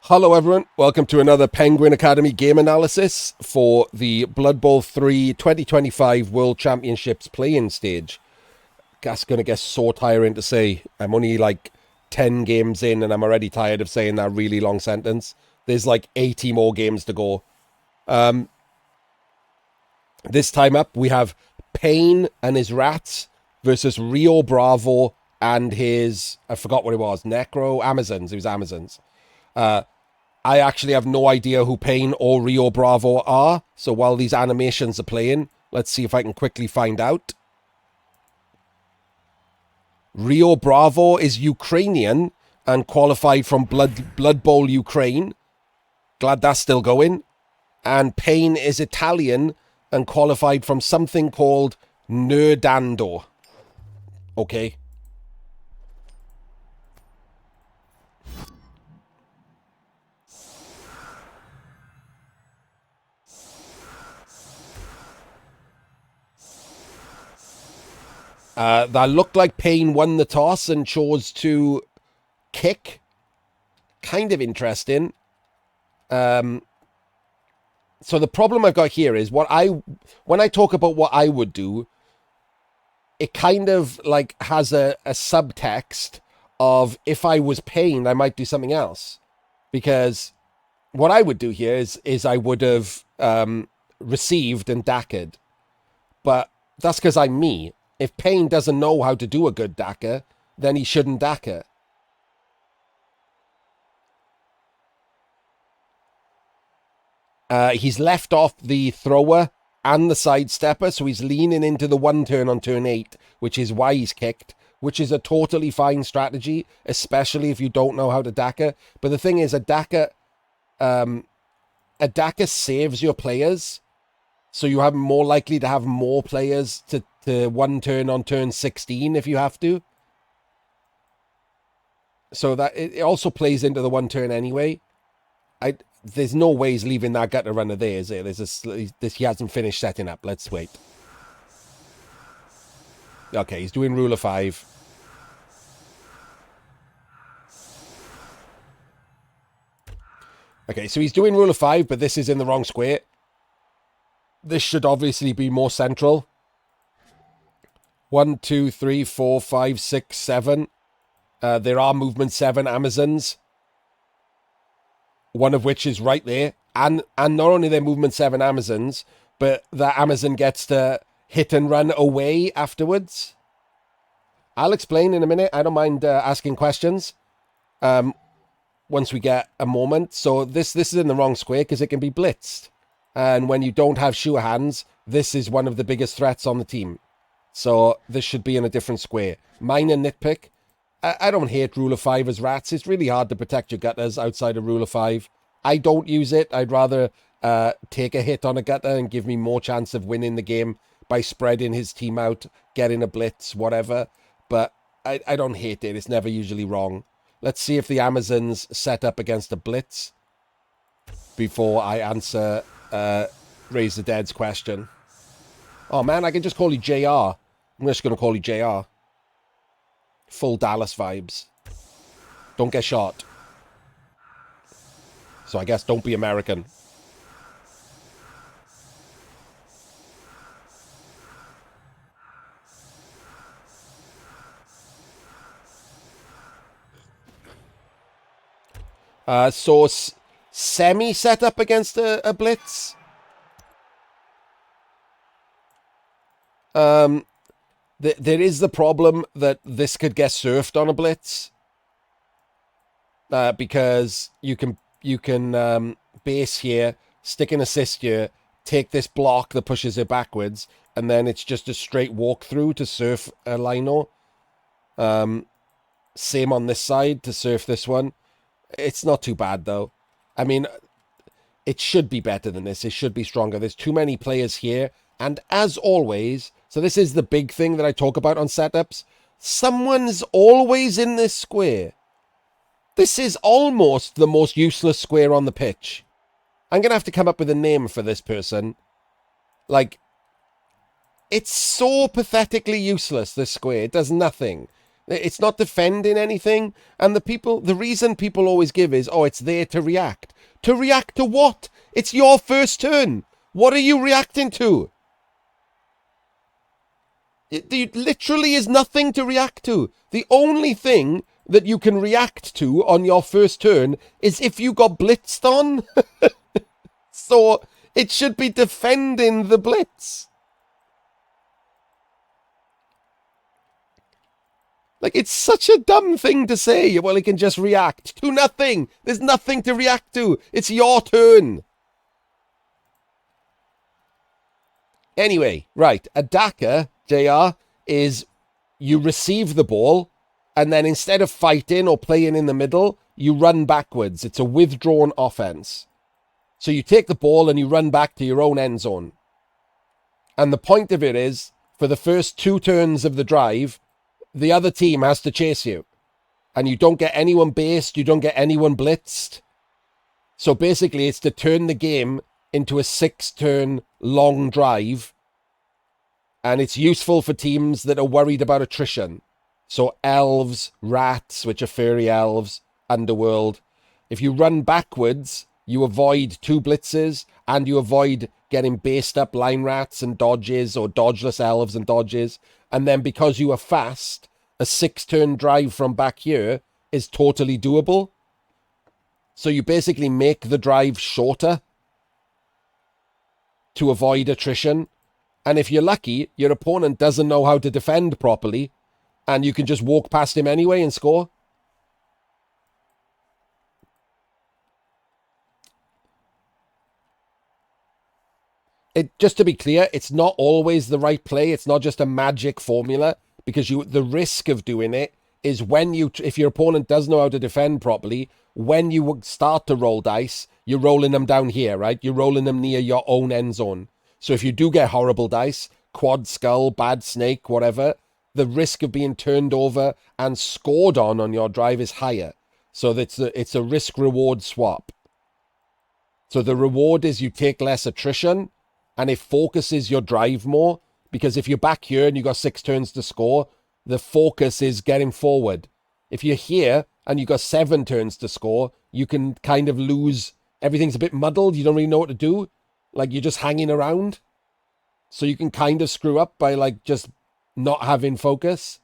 Hello everyone, welcome to another Penguin Academy game analysis for the Blood Bowl 3 2025 World Championships play-in stage. That's going to get so tiring to say. I'm only like 10 games in and I'm already tired of saying that really long sentence. There's like 80 more games to go. This time up, we have Payne and his rats versus Rio Bravo and his, I forgot what it was, Necro Amazons. It was Amazons. I actually have no idea who Payne or Rio Bravo are. So while these animations are playing, let's see if I can quickly find out. Rio Bravo is Ukrainian and qualified from Blood Bowl Ukraine. Glad that's still going. And Payne is Italian and qualified from something called Nerdando. Okay. That looked like Payne won the toss and chose to kick. Kind of interesting. So the problem I've got here is when I talk about what I would do, it kind of like has a subtext of if I was Payne, I might do something else. Because what I would do here is I would have received and dackered. But that's because I'm me. If Payne doesn't know how to do a good dacker, then he shouldn't dacker. He's left off the thrower and the sidestepper, so he's leaning into the one turn on turn 8, which is why he's kicked, which is a totally fine strategy, especially if you don't know how to dacker. But the thing is, a dacker saves your players, so you have more likely to have more players to one turn on turn 16 if you have to. So that it also plays into the one turn anyway. There's no way he's leaving that gutter runner there, is there? He hasn't finished setting up. Let's wait. Okay, he's doing rule of 5. Okay, so he's doing rule of 5, but this is in the wrong square. This should obviously be more central. 1, 2, 3, 4, 5, 6, 7. There are movement 7 Amazons. One of which is right there. And not only their movement 7 Amazons, but the Amazon gets to hit and run away afterwards. I'll explain in a minute. I don't mind asking questions once we get a moment. So this is in the wrong square because it can be blitzed. And when you don't have sure hands, this is one of the biggest threats on the team. So this should be in a different square. Minor nitpick. I don't hate rule of 5 as rats. It's really hard to protect your gutters outside of rule of 5. I don't use it. I'd rather take a hit on a gutter and give me more chance of winning the game by spreading his team out, getting a blitz, whatever. But I don't hate it. It's never usually wrong. Let's see if the Amazons set up against a blitz before I answer Raise the Dead's question. Oh man, I can just call you JR. I'm just going to call you JR. Full Dallas vibes. Don't get shot. So I guess don't be American. So semi set up against a blitz. There is the problem that this could get surfed on a blitz. Because you can base here, stick an assist here, take this block that pushes it backwards, and then it's just a straight walk through to surf a lino. Same on this side to surf this one. It's not too bad though. I mean, it should be better than this. It should be stronger. There's too many players here, and as always, so this is the big thing that I talk about on setups. Someone's always in this square. This is almost the most useless square on the pitch. I'm going to have to come up with a name for this person. Like, it's so pathetically useless, this square. It does nothing. It's not defending anything. And the reason people always give is, oh, it's there to react. To react to what? It's your first turn. What are you reacting to? It literally is nothing to react to. The only thing that you can react to on your first turn is if you got blitzed on. So it should be defending the blitz. Like, it's such a dumb thing to say. Well, he can just react to nothing. There's nothing to react to. It's your turn. Anyway, right. A Daka, JR, is you receive the ball, and then instead of fighting or playing in the middle, you run backwards. It's a withdrawn offense. So you take the ball and you run back to your own end zone. And the point of it is, for the first 2 turns of the drive, the other team has to chase you. And you don't get anyone based, you don't get anyone blitzed. So basically, it's to turn the game into a 6-turn long drive. And it's useful for teams that are worried about attrition. So elves, rats, which are furry elves, underworld. If you run backwards, you avoid 2 blitzes, and you avoid getting based up line rats and dodges, or dodgeless elves and dodges. And then because you are fast, a 6-turn drive from back here is totally doable. So you basically make the drive shorter to avoid attrition. And if you're lucky, your opponent doesn't know how to defend properly, and you can just walk past him anyway and score. Just to be clear, it's not always the right play. It's not just a magic formula, because the risk of doing it is if your opponent does know how to defend properly, when you start to roll dice, you're rolling them down here, right? You're rolling them near your own end zone. So if you do get horrible dice, quad skull, bad snake, whatever, the risk of being turned over and scored on your drive is higher. So it's a risk-reward swap. So the reward is you take less attrition, and it focuses your drive more, because if you're back here and you got 6 turns to score, the focus is getting forward. If you're here and you got 7 turns to score, you can kind of lose. Everything's a bit muddled. You don't really know what to do. Like, you're just hanging around. So you can kind of screw up by, like, just not having focus.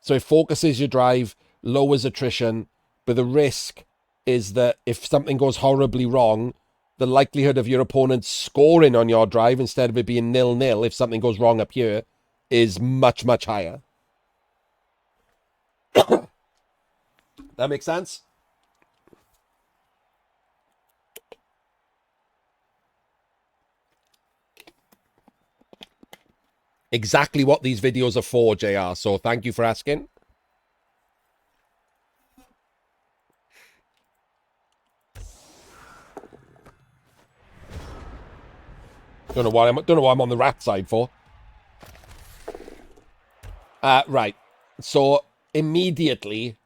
So it focuses your drive, lowers attrition, but the risk is that if something goes horribly wrong, the likelihood of your opponent scoring on your drive instead of it being 0-0 if something goes wrong up here is much, much higher. That makes sense? Exactly what these videos are for, JR, so thank you for asking. Don't know what I'm on the rat side for. Right. So immediately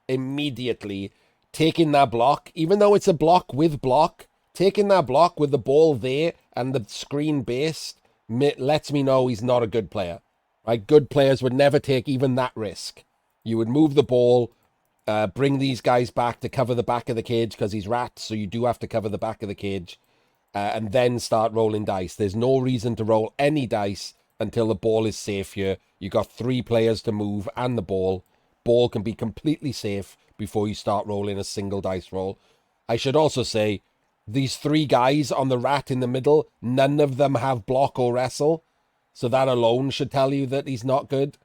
taking that block, even though it's a block with block, taking that block with the ball there and the screen based lets me know he's not a good player. Right? Good players would never take even that risk. You would move the ball, bring these guys back to cover the back of the cage because he's rats, so you do have to cover the back of the cage. And then start rolling dice. There's no reason to roll any dice until the ball is safe here. You got 3 players to move and the ball. Ball can be completely safe before you start rolling a single dice roll. I should also say, these 3 guys on the rat in the middle, none of them have block or wrestle. So that alone should tell you that he's not good.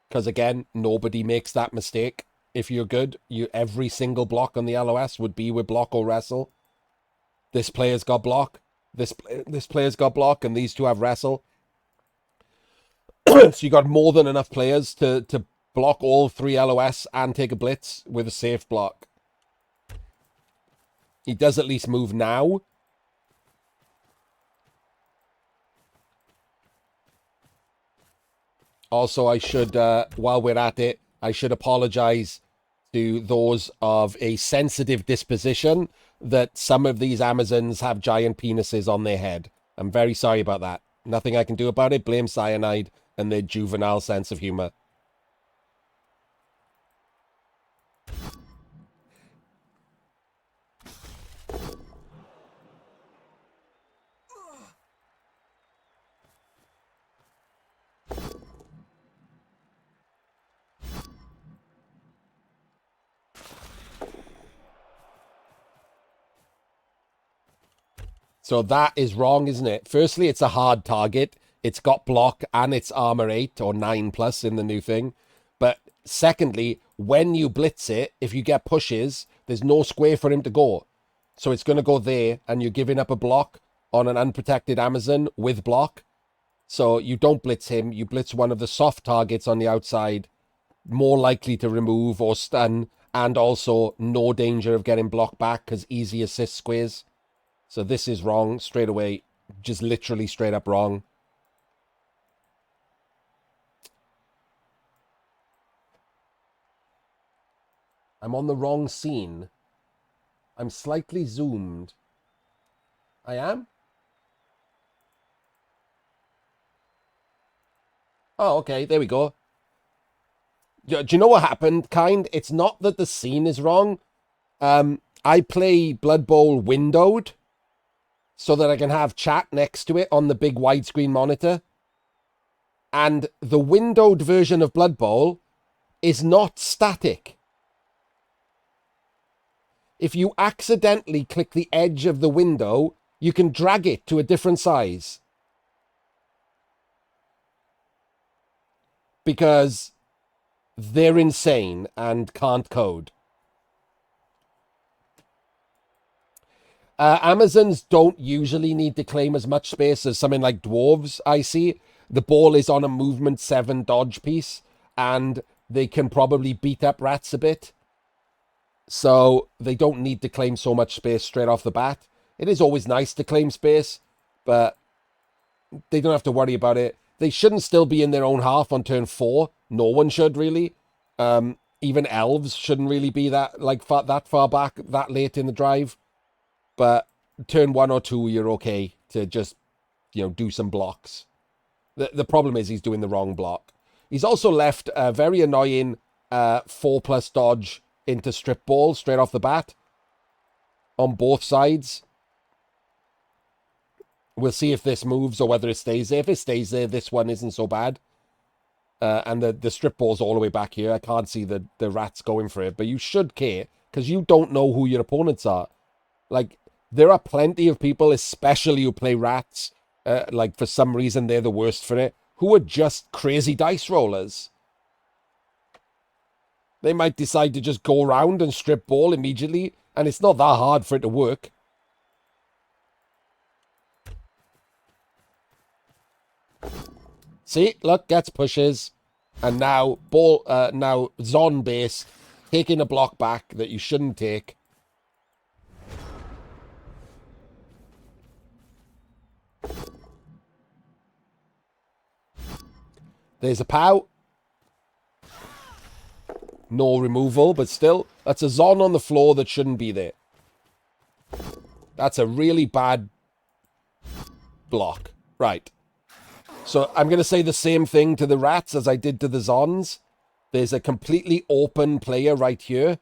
Because again, nobody makes that mistake. If you're good, every single block on the LOS would be with block or wrestle. This player's got block. This player's got block, and these 2 have wrestle. So you got more than enough players to block all 3 LOS and take a blitz with a safe block. He does at least move now. Also, I should, while we're at it, I should apologize to those of a sensitive disposition that some of these Amazons have giant penises on their head. I'm very sorry about that. Nothing I can do about it. Blame cyanide and their juvenile sense of humor. So that is wrong, isn't it? Firstly, it's a hard target. It's got block and it's armor 8 or 9 plus in the new thing. But secondly, when you blitz it, if you get pushes, there's no square for him to go. So it's going to go there, and you're giving up a block on an unprotected Amazon with block. So you don't blitz him. You blitz one of the soft targets on the outside, more likely to remove or stun, and also no danger of getting blocked back because easy assist squares. So this is wrong straight away. Just literally straight up wrong. I'm on the wrong scene. I'm slightly zoomed. I am? Oh, okay. There we go. Do you know what happened, kind? It's not that the scene is wrong. I play Blood Bowl windowed so that I can have chat next to it on the big widescreen monitor. And the windowed version of Blood Bowl is not static. If you accidentally click the edge of the window, you can drag it to a different size. Because they're insane and can't code. Amazons don't usually need to claim as much space as something like dwarves, I see. The ball is on a movement 7 dodge piece, and they can probably beat up rats a bit. So they don't need to claim so much space straight off the bat. It is always nice to claim space, but they don't have to worry about it. They shouldn't still be in their own half on turn 4. No one should, really. Even elves shouldn't really be that far back, that late in the drive. But turn 1 or 2, you're okay to just, do some blocks. The problem is he's doing the wrong block. He's also left a very annoying 4+ dodge into strip ball straight off the bat on both sides. We'll see if this moves or whether it stays there. If it stays there, this one isn't so bad. And the strip ball's all the way back here. I can't see the rats going for it, but you should care because you don't know who your opponents are. Like, there are plenty of people, especially who play rats, like for some reason they're the worst for it, who are just crazy dice rollers. They might decide to just go around and strip ball immediately, and it's not that hard for it to work. See, look, gets pushes, and now now Zon base taking a block back that you shouldn't take. There's a POW. No removal, but still, that's a Zon on the floor that shouldn't be there. That's a really bad block. Right. So I'm going to say the same thing to the rats as I did to the Zons. There's a completely open player right here.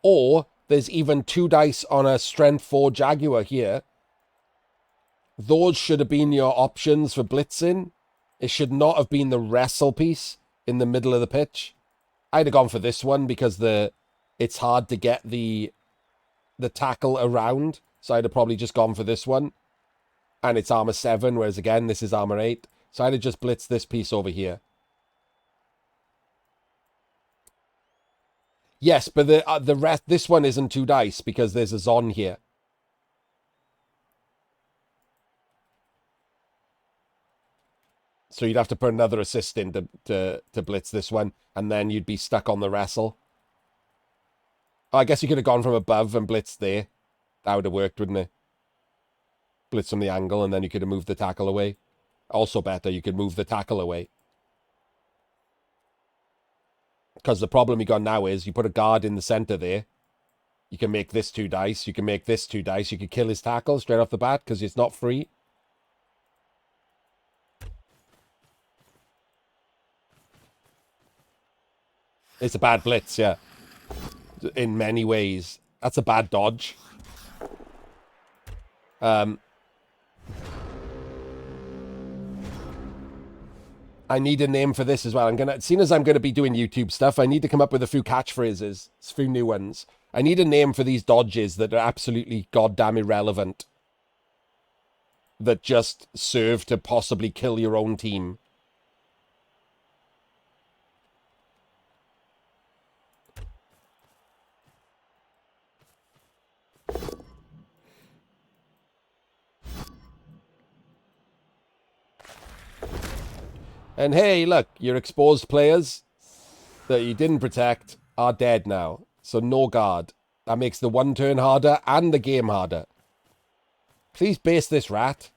Or there's even 2 dice on a strength 4 Jaguar here. Those should have been your options for blitzing. It should not have been the wrestle piece in the middle of the pitch. I'd have gone for this one because it's hard to get the tackle around. So I'd have probably just gone for this one. And it's armor 7, whereas again, this is armor 8. So I'd have just blitzed this piece over here. Yes, but the rest, this one isn't 2 dice because there's a Zon here. So you'd have to put another assist in to blitz this one, and then you'd be stuck on the wrestle. Oh, I guess you could have gone from above and blitzed there. That would have worked, wouldn't it? Blitz from the angle, and then you could have moved the tackle away. Also better, you could move the tackle away. Because the problem you got now is you put a guard in the center there. You can make this 2 dice. You can make this 2 dice. You could kill his tackle straight off the bat because it's not free. It's a bad blitz, yeah. In many ways. That's a bad dodge. I need a name for this as well. Seeing as I'm gonna be doing YouTube stuff, I need to come up with a few catchphrases, a few new ones. I need a name for these dodges that are absolutely goddamn irrelevant. that just serve to possibly kill your own team. And hey, look, your exposed players that you didn't protect are dead now. So no guard. That makes the one turn harder and the game harder. Please base this rat.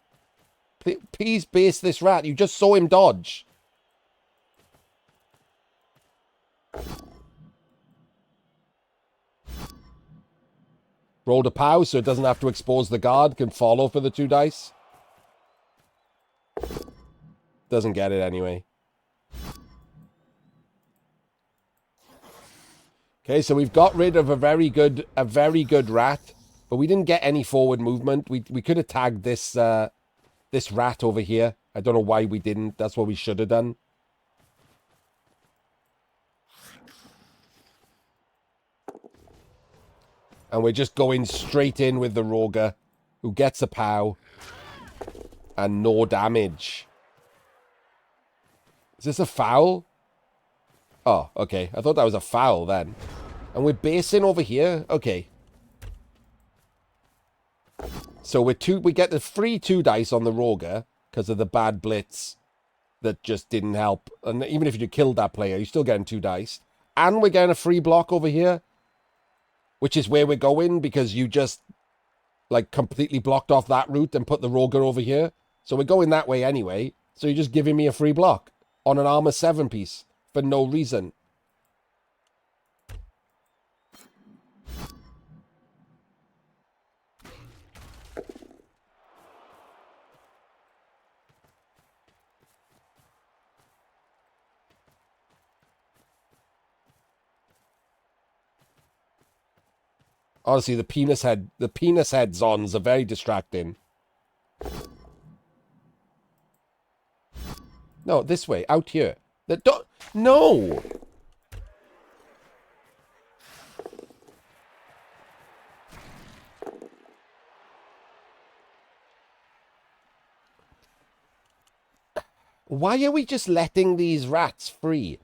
Please base this rat. You just saw him dodge. Rolled a POW so it doesn't have to expose the guard. Can follow for the 2 dice. Doesn't get it anyway. Okay, so we've got rid of a very good rat, but we didn't get any forward movement. We could have tagged this this rat over here. I don't know why we didn't. That's what we should have done. And we're just going straight in with the Roger, who gets a POW and no damage. Is this a foul? Oh, okay. I thought that was a foul then. And we're basing over here? Okay. So we get the free 2 dice on the Roger because of the bad blitz that just didn't help. And even if you killed that player, you're still getting 2 dice. And we're getting a free block over here, which is where we're going because you just like completely blocked off that route and put the Roger over here. So we're going that way anyway. So you're just giving me a free block on an armor 7 piece for no reason. Honestly, the penis head zons are very distracting. No, this way, out here. No! Why are we just letting these rats free?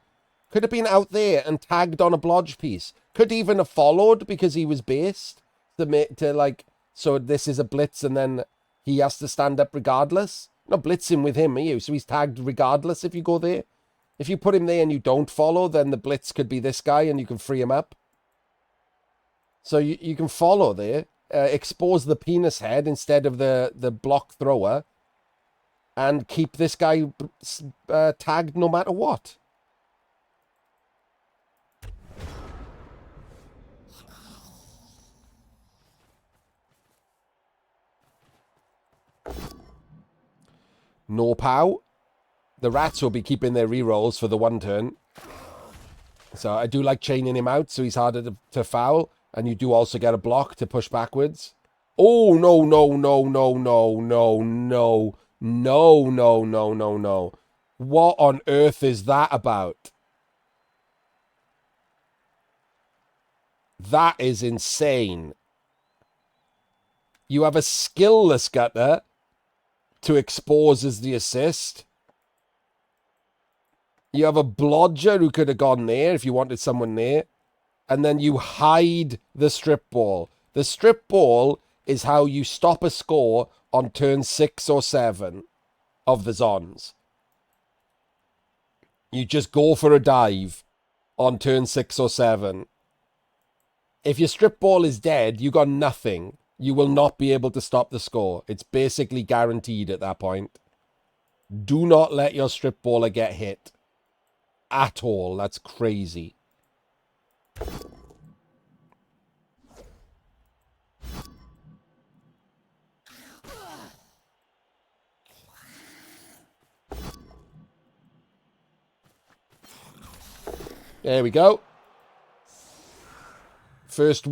Could have been out there and tagged on a blodge piece. Could even have followed because he was based so this is a blitz and then he has to stand up regardless. Not blitzing with him, are you? So he's tagged regardless if you go there. If you put him there and you don't follow, then the blitz could be this guy and you can free him up. So you can follow there, expose the penis head instead of the block thrower, and keep this guy tagged no matter what. No POW. The rats will be keeping their rerolls for the 1 turn. So I do like chaining him out so he's harder to foul. And you do also get a block to push backwards. Oh, no, no, no, no, no, no, no. No, no, no, no, no. What on earth is that about? That is insane. You have a skillless gutter to expose as the assist. You have a blodger who could have gone there if you wanted someone there. And then you hide the strip ball. The strip ball is how you stop a score on turn 6 or 7 of the Zons. You just go for a dive on turn 6 or 7. If your strip ball is dead, you got nothing. You will not be able to stop the score. It's basically guaranteed at that point. Do not let your strip baller get hit. At all. That's crazy. There we go. First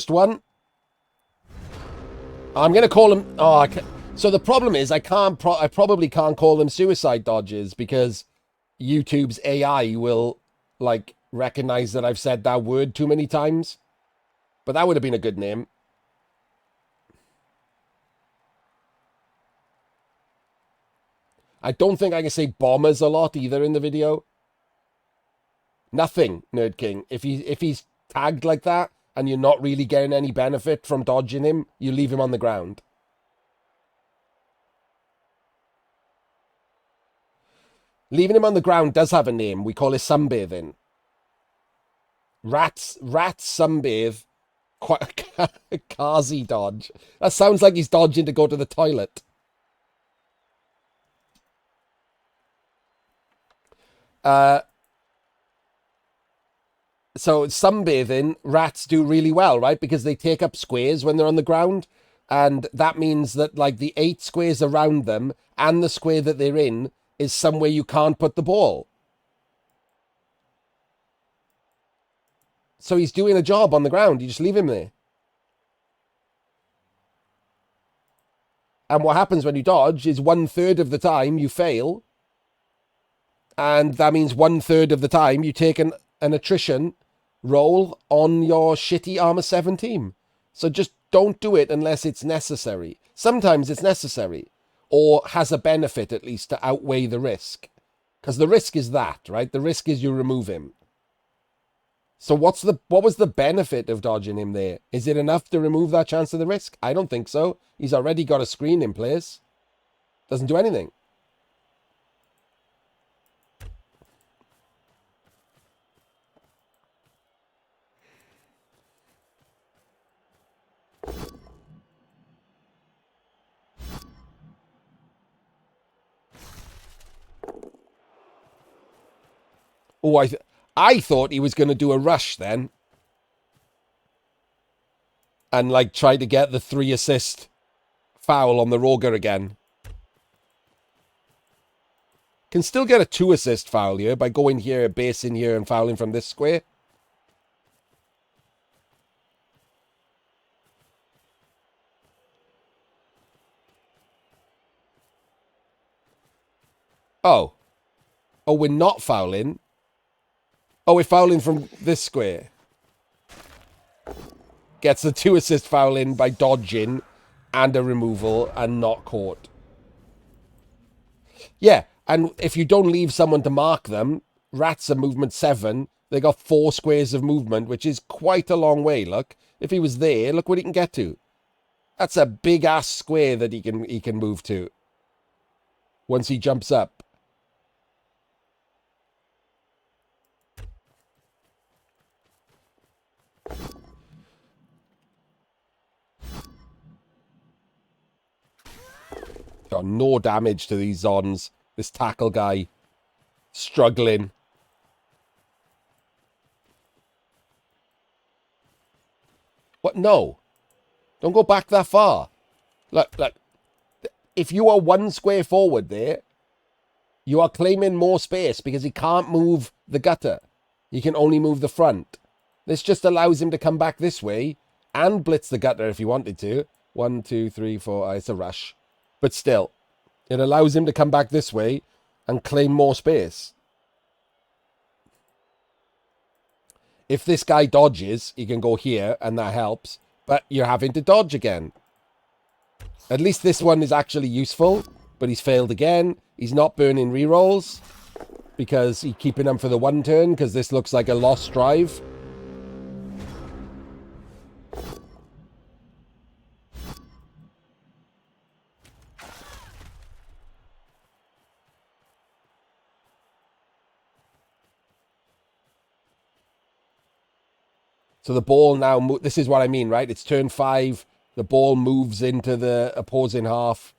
one. I'm going to call them... Oh, so the problem is I probably can't call them suicide dodges because YouTube's AI will, like, recognize that I've said that word too many times. But that would have been a good name. I don't think I can say bombers a lot either in the video. Nothing, Nerd King. If he's tagged like that and you're not really getting any benefit from dodging him, you leave him on the ground. Leaving him on the ground does have a name. We call it sunbathing. Rats sunbathe. Kazi dodge. That sounds like he's dodging to go to the toilet. So sunbathing, rats do really well, right? Because they take up squares when they're on the ground. And that means that like the 8 squares around them and the square that they're in is somewhere you can't put the ball. So he's doing a job on the ground. You just leave him there. And what happens when you dodge is 1/3 of the time you fail. And that means 1/3 of the time you take an attrition roll on your shitty Armor 7 team. So just don't do it unless it's necessary. Sometimes it's necessary. Or has a benefit at least to outweigh the risk. Because the risk is that, right? The risk is you remove him. So what was the benefit of dodging him there? Is it enough to remove that chance of the risk? I don't think so. He's already got a screen in place. Doesn't do anything. Oh, I thought he was going to do a rush then. And like try to get the 3 assist foul on the Roger again. Can still get a 2 assist foul here by going here, basing here and fouling from this square. Oh. Oh, we're not fouling. Oh, we're fouling from this square. Gets the 2 assist foul in by dodging and a removal and not caught. Yeah, and if you don't leave someone to mark them, rats are movement 7. They got 4 squares of movement, which is quite a long way, look. If he was there, look what he can get to. That's a big-ass square that he can move to. Once he jumps up. Got no damage to these Zons. This tackle guy struggling. What? No. Don't go back that far. Look. If you are 1 square forward there, you are claiming more space because he can't move the gutter. He can only move the front. This just allows him to come back this way and blitz the gutter if he wanted to. 1, 2, 3, 4. It's a rush. But still, it allows him to come back this way and claim more space. If this guy dodges, he can go here, and that helps. But you're having to dodge again. At least this one is actually useful, but he's failed again. He's not burning rerolls because he's keeping them for the 1 turn because this looks like a lost drive. So the ball now, this is what I mean, right? It's turn 5. The ball moves into the opposing half.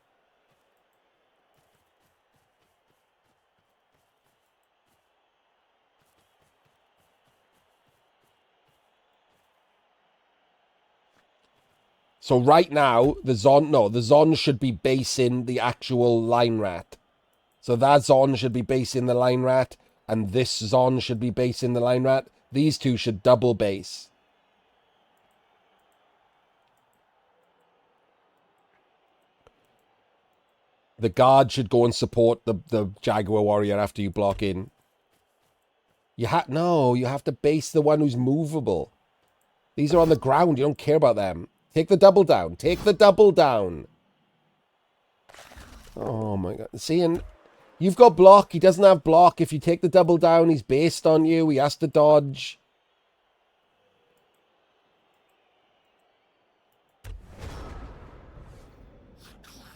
So right now, the Zon should be basing the actual line rat. So that Zon should be basing the line rat, and this Zon should be basing the line rat. These two should double base. The guard should go and support the Jaguar Warrior after you block in. You have to base the one who's movable. These are on the ground. You don't care about them. Take the double down. Take the double down. Oh my god. See, and You've got block. He doesn't have block. If you take the double down, he's based on you. He has to dodge.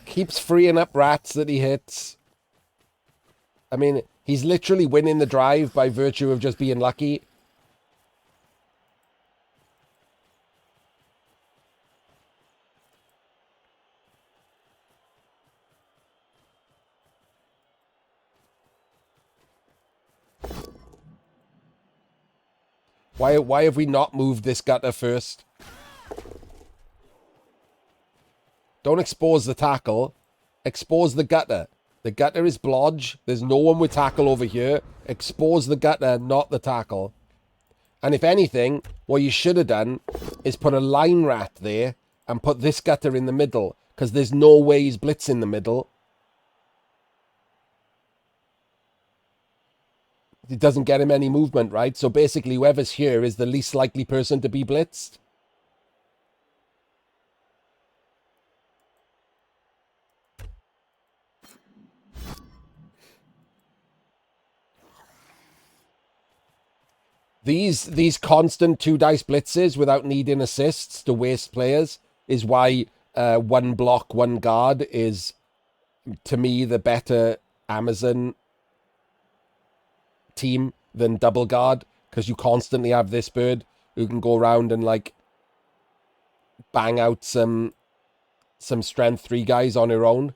Keeps freeing up rats that he hits. I mean, he's literally winning the drive by virtue of just being lucky. Why have we not moved this gutter first? Don't expose the tackle. Expose the gutter. The gutter is blodge. There's no one with tackle over here. Expose the gutter, not the tackle. And if anything, what you should have done is put a line rat there and put this gutter in the middle, because there's no way he's blitzing the middle. It doesn't get him any movement, right? So basically, whoever's here is the least likely person to be blitzed. These constant 2-dice blitzes without needing assists to waste players is why one block, one guard is, to me, the better Amazon team than double guard, because you constantly have this bird who can go around and like bang out some strength 3 guys on her own.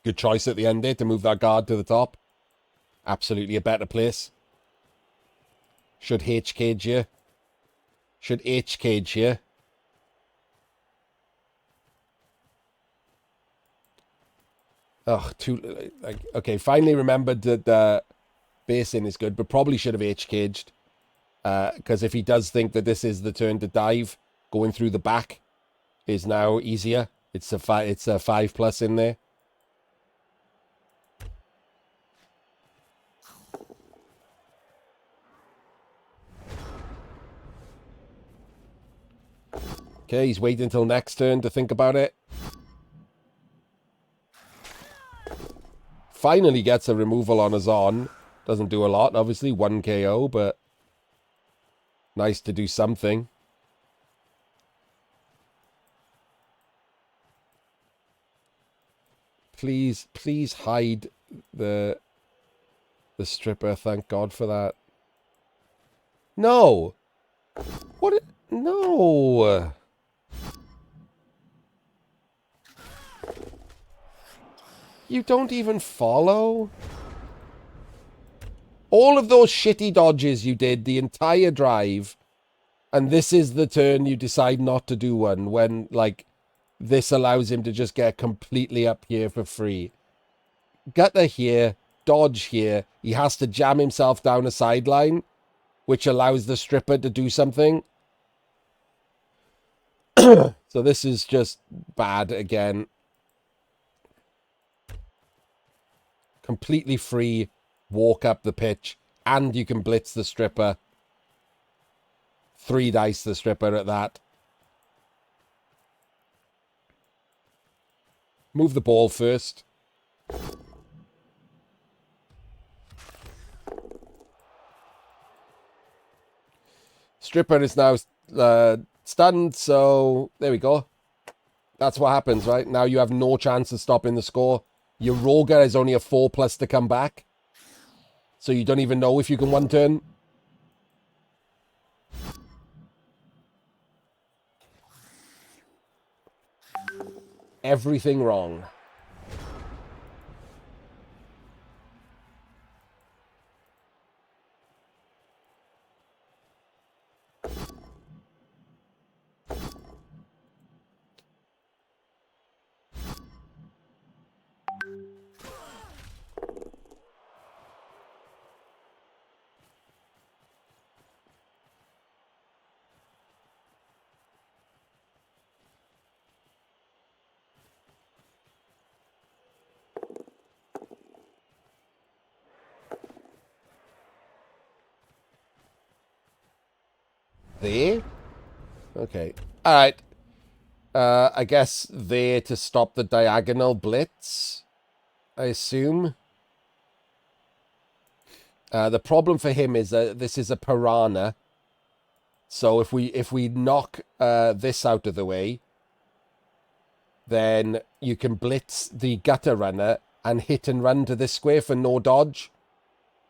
Good choice at the end there to move that guard to the top. Absolutely a better place. Should H cage here. Should H cage here. Oh, okay, finally remembered that the basin is good, but probably should have H caged. Because if he does think that this is the turn to dive, going through the back is now easier. It's a 5+ in there. Okay, he's waiting until next turn to think about it. Finally gets a removal on his on. Doesn't do a lot, obviously. 1 KO, but nice to do something. Please hide the stripper. Thank God for that. No! What? No! You don't even follow? All of those shitty dodges you did the entire drive, and this is the turn you decide not to do one, when, like, this allows him to just get completely up here for free. Gutter here, dodge here. He has to jam himself down a sideline, which allows the stripper to do something. So this is just bad again. Completely free, walk up the pitch, and you can blitz the stripper. 3 dice the stripper at that. Move the ball first. Stripper is now stunned, so there we go. That's what happens, right? Now you have no chance of stopping the score. Your Roger is only a 4+ to come back. So you don't even know if you can one turn. Everything wrong. There? Okay. Alright. I guess there to stop the diagonal blitz, I assume. The problem for him is that this is a piranha. So if we knock this out of the way, then you can blitz the gutter runner and hit and run to this square for no dodge.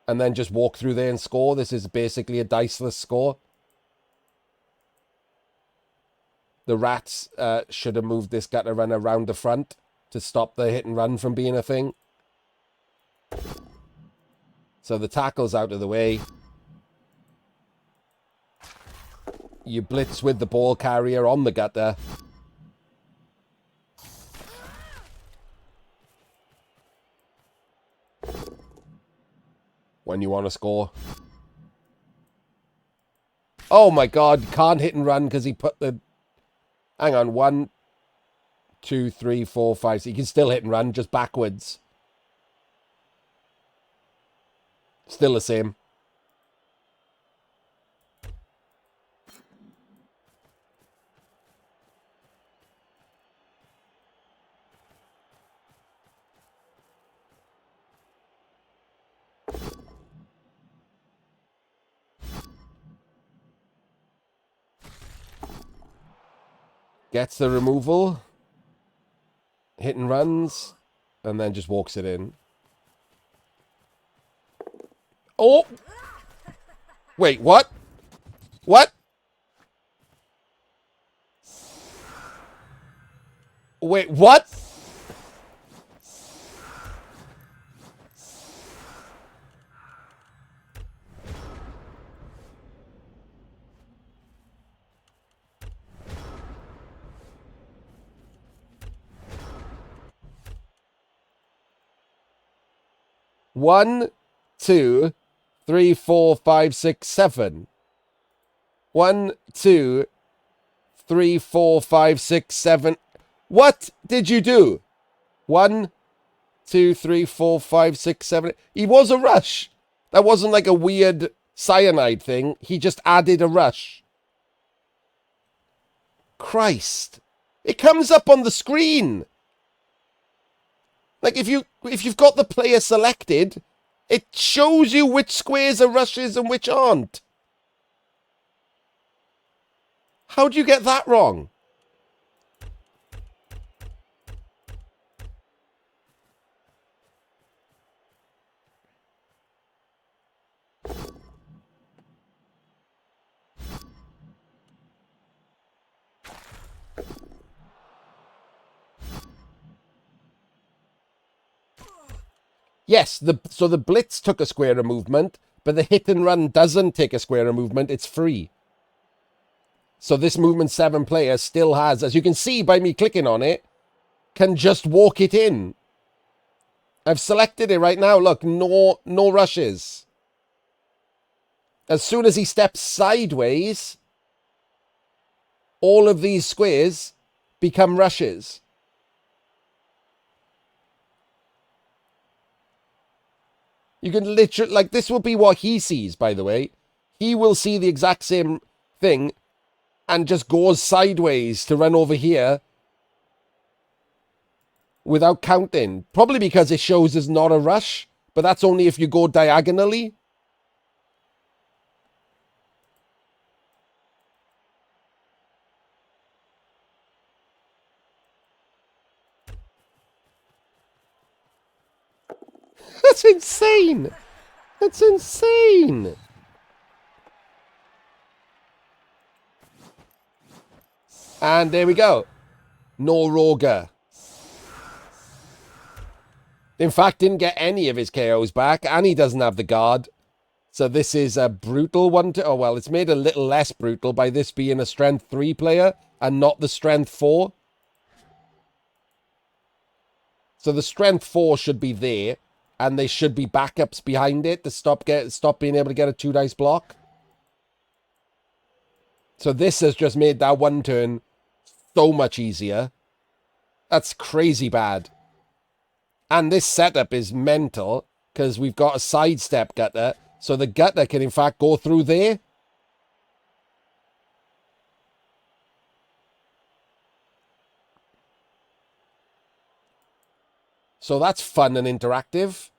And then just walk through there and score. This is basically a diceless score. The rats should have moved this gutter runner around the front to stop the hit and run from being a thing. So the tackle's out of the way. You blitz with the ball carrier on the gutter. When you want to score. Oh my god, can't hit and run because he put the... Hang on, 1, 2, 3, 4, 5... So you can still hit and run, just backwards. Still the same. Gets the removal. Hit and runs. And then just walks it in. Oh! Wait, what? What? Wait, what? One, 2, 3, 4, 5, 6, 7. 1, 2, 3, 4, 5, 6, 7. What did you do? 1, 2, 3, 4, 5, 6, 7. He was a rush. That wasn't like a weird cyanide thing. He just added a rush. Christ. It comes up on the screen. Like, if you've got the player selected, it shows you which squares are rushes and which aren't. How'd you get that wrong? Yes, so the blitz took a square of movement, but the hit and run doesn't take a square of movement. It's free. So this movement 7 player still has, as you can see by me clicking on it, can just walk it in. I've selected it right now. Look, no rushes. As soon as he steps sideways, all of these squares become rushes. You can literally, like, this will be what he sees, by the way. He will see the exact same thing and just goes sideways to run over here without counting. Probably because it shows there's not a rush, but that's only if you go diagonally. That's insane. That's insane. And there we go. No Roger. In fact, didn't get any of his KOs back, and he doesn't have the guard. So this is a brutal one to... Oh, well, it's made a little less brutal by this being a strength 3 player and not the strength 4. So the strength 4 should be there, and they should be backups behind it to stop being able to get a 2-dice block. So this has just made that one turn so much easier. That's crazy bad. And this setup is mental, because we've got a sidestep gutter, so the gutter can in fact go through there. So that's fun and interactive.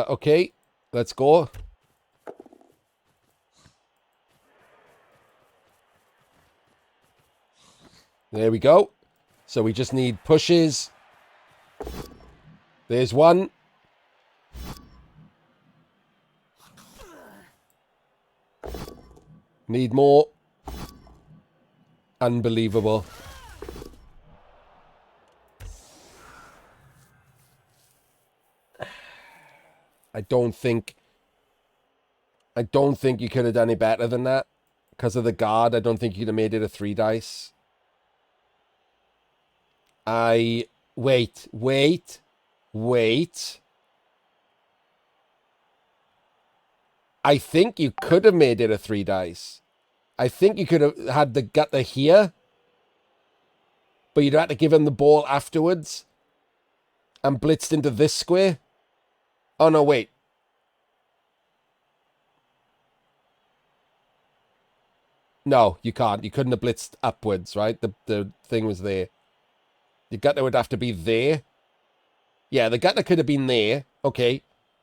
Okay, let's go. There we go. So we just need pushes. There's one. Need more. Unbelievable. I don't think you could have done it better than that. Because of the guard, I don't think you could have made it a 3 dice. Wait. I think you could have made it a 3 dice. I think you could have had the gutter here, but you'd have to give him the ball afterwards and blitzed into this square. Oh, no, wait. No, you can't. You couldn't have blitzed upwards, right? The thing was there. The gutter would have to be there. Yeah, the gutter could have been there. Okay.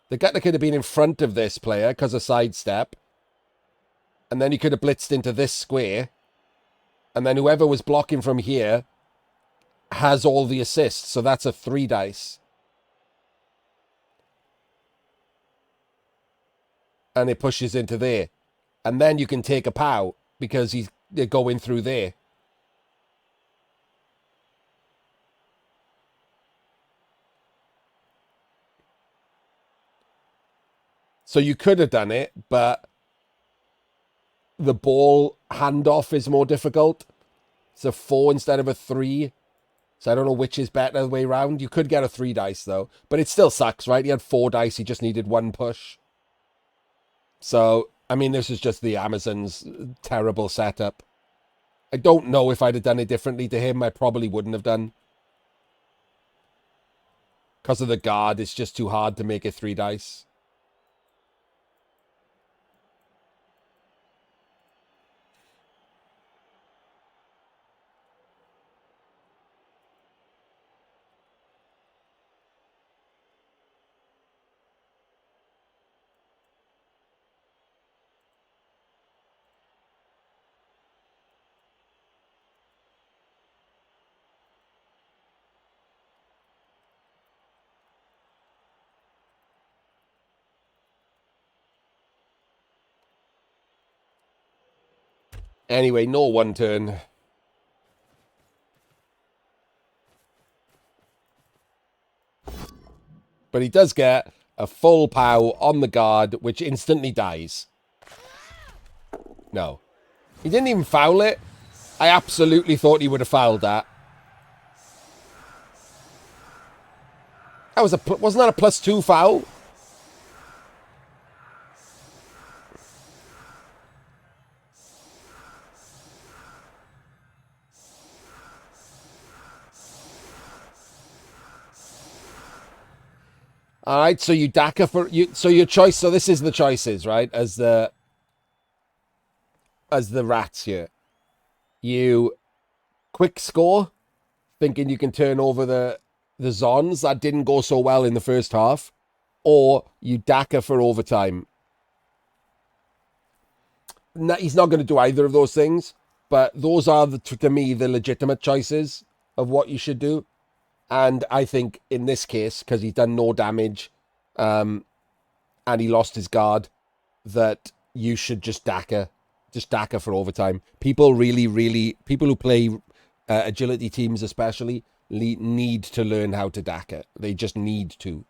The gutter could have been in front of this player because of sidestep. And then you could have blitzed into this square. And then whoever was blocking from here has all the assists. So that's a 3 dice. And it pushes into there. And then you can take a POW because they're going through there. So you could have done it, but the ball handoff is more difficult. It's a 4 instead of a 3. So I don't know which is better the way around. You could get a 3 dice, though. But it still sucks, right? He had 4 dice. He just needed 1 push. So, I mean, this is just the Amazon's terrible setup. I don't know if I'd have done it differently to him. I probably wouldn't have done. Because of the guard, it's just too hard to make it 3 dice. Anyway, no 1 turn. But he does get a full POW on the guard, which instantly dies. No. He didn't even foul it. I absolutely thought he would have fouled that. Wasn't that a +2 foul? All right, so you DACA for you. So your choice. So this is the choices, right? As the rats here, you quick score, thinking you can turn over the Zons that didn't go so well in the first half, or you DACA for overtime. No, he's not going to do either of those things, but those are to me the legitimate choices of what you should do. And I think in this case, because he's done no damage, and he lost his guard, that you should just DACA for overtime. People who play agility teams especially need to learn how to DACA. They just need to.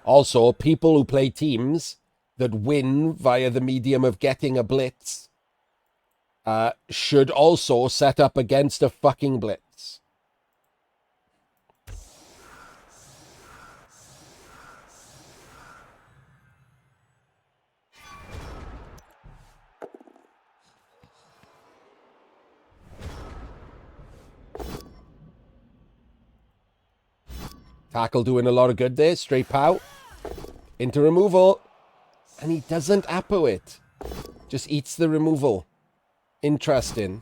Also, people who play teams that win via the medium of getting a blitz should also set up against a fucking blitz. Tackle doing a lot of good there. Straight pow. Into removal. And he doesn't appo it. Just eats the removal. Interesting.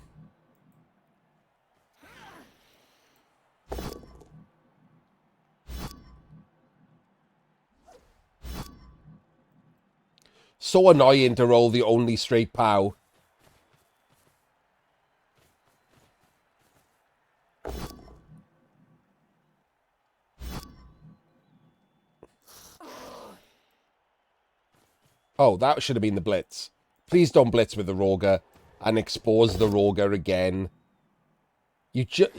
So annoying to roll the only straight pow. Oh, that should have been the blitz. Please don't blitz with the Roger and expose the Roger again. You just...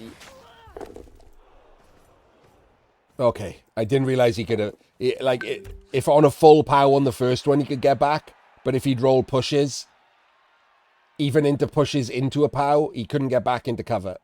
Okay, I didn't realize he could have... if on a full pow on the first one, he could get back. But if he'd roll pushes, even into pushes into a pow, he couldn't get back into cover.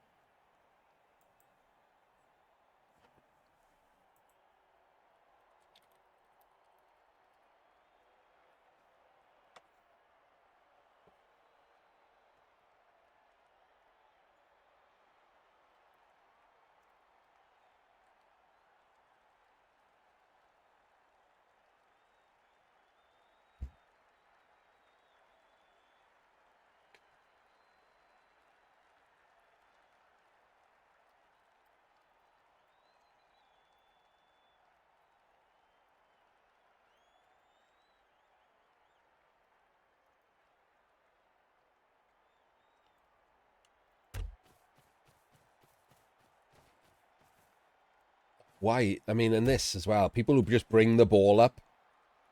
Why? I mean, and this as well. People who just bring the ball up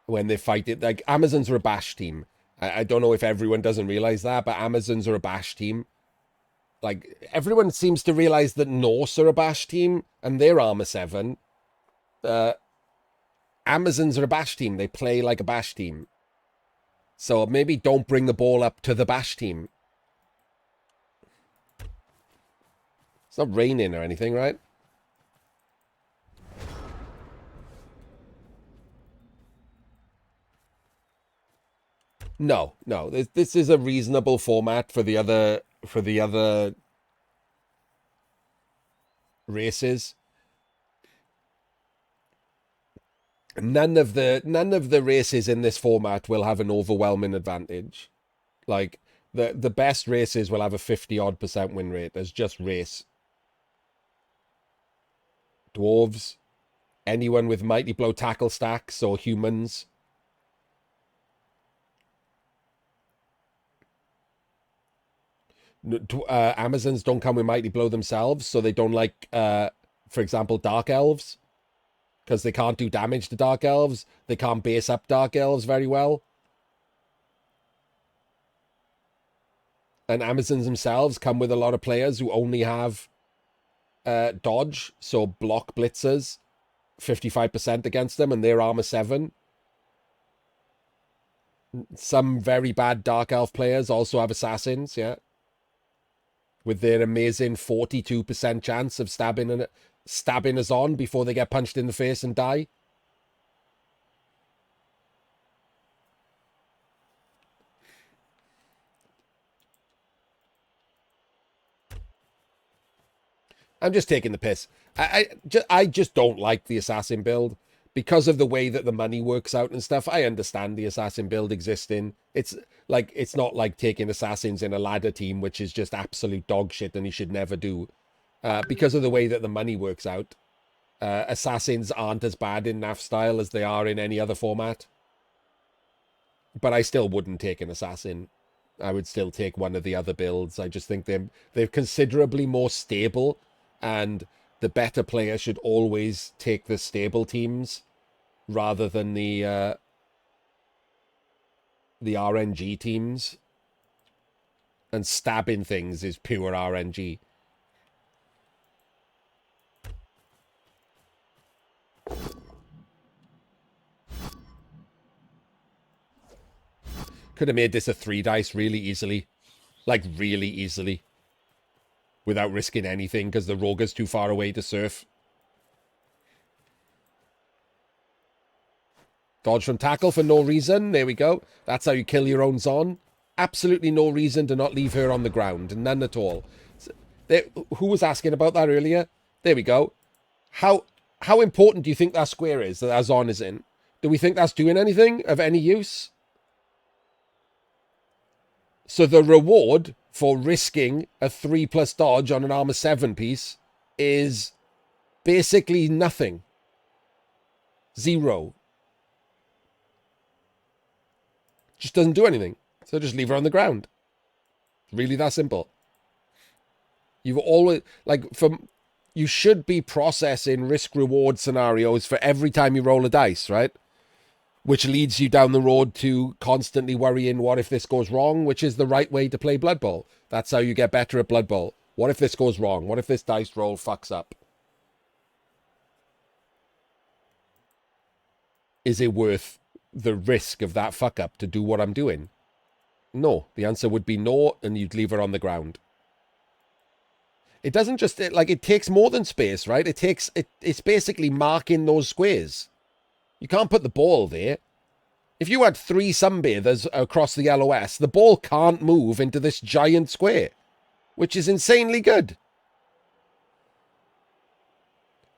when they fight it. Like, Amazons are a bash team. I don't know if everyone doesn't realize that, but Amazons are a bash team. Like, everyone seems to realize that Norse are a bash team, and they're armor 7. Amazons are a bash team. They play like a bash team. So maybe don't bring the ball up to the bash team. It's not raining or anything, right? No. This is a reasonable format for the other races. None of the races in this format will have an overwhelming advantage. Like the best races will have a 50-odd% win rate. There's just race. Dwarves, anyone with mighty blow tackle stacks or humans. Amazons don't come with mighty blow themselves, so they don't like, for example, dark elves, because they can't do damage to dark elves. They can't base up dark elves very well. And Amazons themselves come with a lot of players who only have dodge, so block blitzers, 55% against them, and they're armor 7. Some very bad dark elf players also have assassins, yeah, with their amazing 42% chance of stabbing us on before they get punched in the face and die. I'm just taking the piss. I just don't like the assassin build because of the way that the money works out and stuff. I understand the assassin build existing. It's not like taking assassins in a ladder team, which is just absolute dog shit and you should never do. Because of the way that the money works out, assassins aren't as bad in NAF style as they are in any other format. But I still wouldn't take an assassin. I would still take one of the other builds. I just think they're considerably more stable, and the better player should always take the stable teams rather than the RNG teams. And stabbing things is pure RNG. Could have made this a 3 dice really easily. Like, really easily. Without risking anything, because the Rogue's too far away to surf. Dodge from tackle for no reason. There we go. That's how you kill your own Zon. Absolutely no reason to not leave her on the ground. None at all. So, who was asking about that earlier? There we go. How important do you think that square is that Zon is in? Do we think that's doing anything of any use? So the reward for risking a 3+ dodge on an armor 7 piece is basically nothing. 0. Just doesn't do anything. So just leave her on the ground. It's really that simple. You've always, like, you should be processing risk-reward scenarios for every time you roll a dice, right? Which leads you down the road to constantly worrying, what if this goes wrong? Which is the right way to play Blood Bowl. That's how you get better at Blood Bowl. What if this goes wrong? What if this dice roll fucks up? Is it worth the risk of that fuck up to do what I'm doing? No. The answer would be no, and you'd leave her on the ground. It doesn't just, it takes more than space, right? It's basically marking those squares. You can't put the ball there. If you had 3 sunbathers across the LOS, the ball can't move into this giant square, which is insanely good.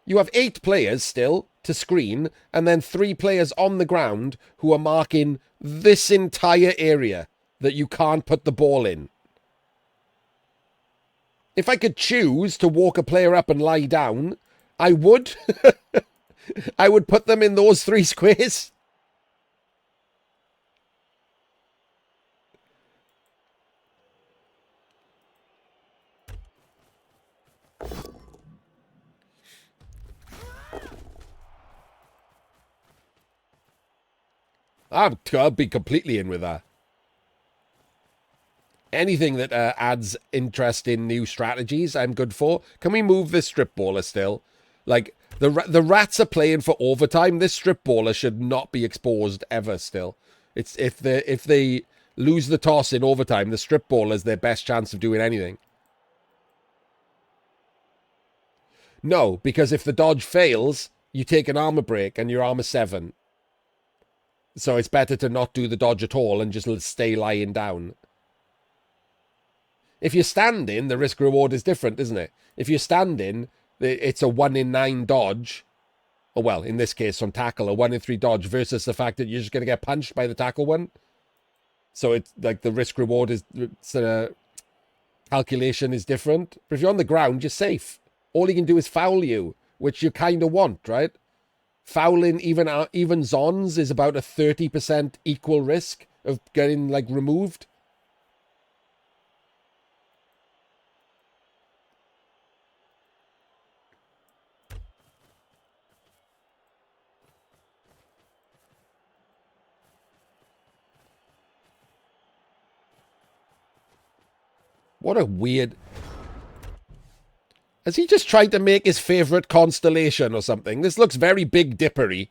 You have 8 players still to screen, and then 3 players on the ground who are marking this entire area that you can't put the ball in. If I could choose to walk a player up and lie down, I would. I would put them in those 3 squares. I'll be completely in with that. Anything that adds interest in new strategies, I'm good for. Can we move this strip baller still? Like, the rats are playing for overtime. This strip baller should not be exposed ever still. It's if they lose the toss in overtime, the strip baller is their best chance of doing anything. No, because if the dodge fails, you take an armor break and you're armor 7. So it's better to not do the dodge at all and just stay lying down. If you're standing, the risk-reward is different, isn't it? If you're standing, it's a 1 in 9 dodge. Or, well, in this case, from tackle, a 1 in 3 dodge versus the fact that you're just going to get punched by the tackle one. So it's like the risk-reward is... calculation is different. But if you're on the ground, you're safe. All he can do is foul you, which you kind of want, right? Fouling even Zons is about a 30% equal risk of getting, like, removed. What a weird... Has he just tried to make his favourite constellation or something? This looks very Big Dipper-y.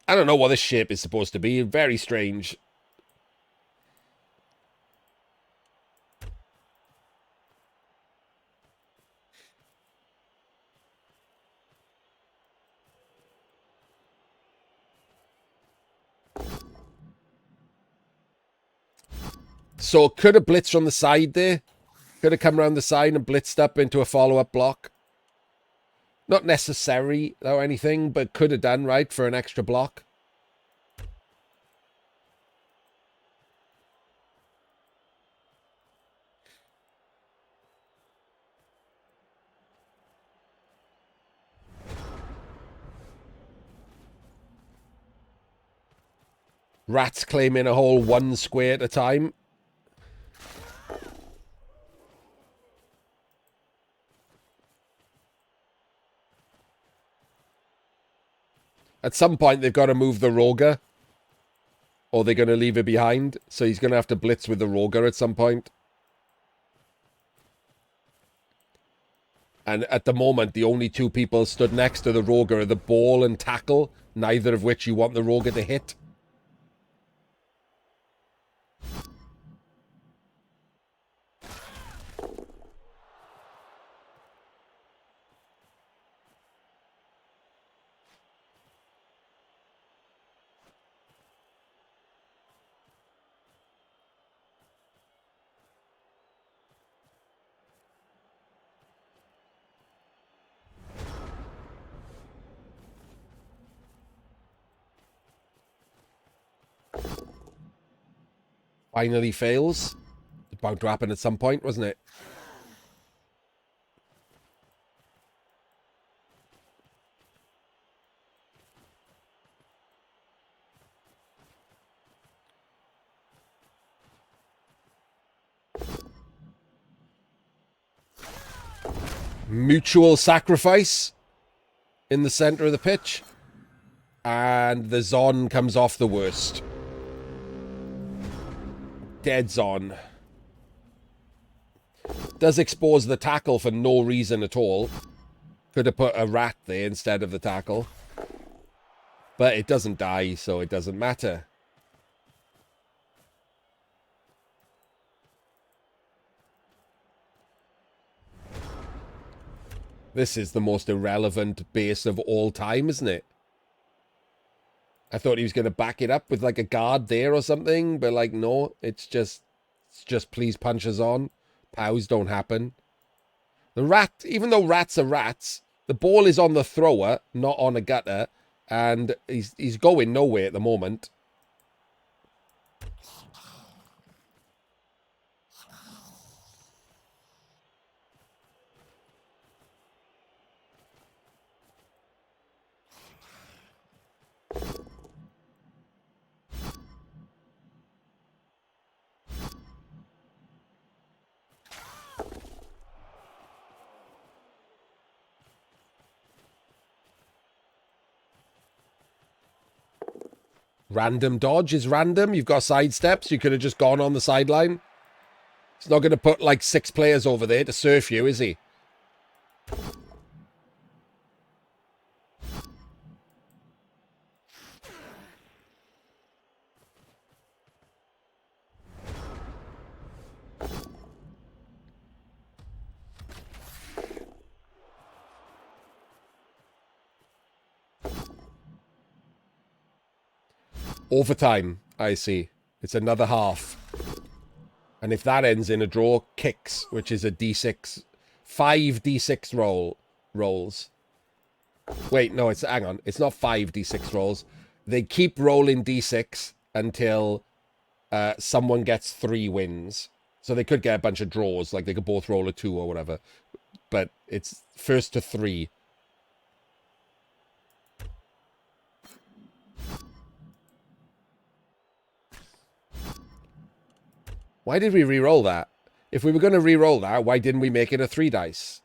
I don't know what this shape is supposed to be. Very strange. So could have blitzed from the side there. Could have come around the side and blitzed up into a follow-up block. Not necessary or anything, but could have done, right, for an extra block. Rats claiming a whole 1 square at a time. At some point, they've got to move the Roger. Or they're going to leave it behind. So he's going to have to blitz with the Roger at some point. And at the moment, the only two people stood next to the Roger are the ball and tackle, neither of which you want the Roger to hit. Finally fails. It's about to happen at some point, wasn't it? Mutual sacrifice in the center of the pitch. And the Zon comes off the worst. Dead Zon. Does expose the tackle for no reason at all. Could have put a rat there instead of the tackle. But it doesn't die, so it doesn't matter. This is the most irrelevant base of all time, isn't it? I thought he was going to back it up with like a guard there or something, but like, no, it's just please punch us on. Pows don't happen. The rat, even though rats are rats, the ball is on the thrower, not on a gutter, and he's going nowhere at the moment. Random dodge is random. You've got side steps. You could have just gone on the sideline. He's not going to put like 6 players over there to surf you, is he? Overtime, I see. It's another half. And if that ends in a draw, kicks, which is a D6. 5 D6 rolls. Wait, no, hang on. It's not 5 D6 rolls. They keep rolling D6 until someone gets 3 wins. So they could get a bunch of draws, like they could both roll a 2 or whatever. But it's first to 3. Why did we re-roll that? If we were going to re-roll that, why didn't we make it a 3 dice?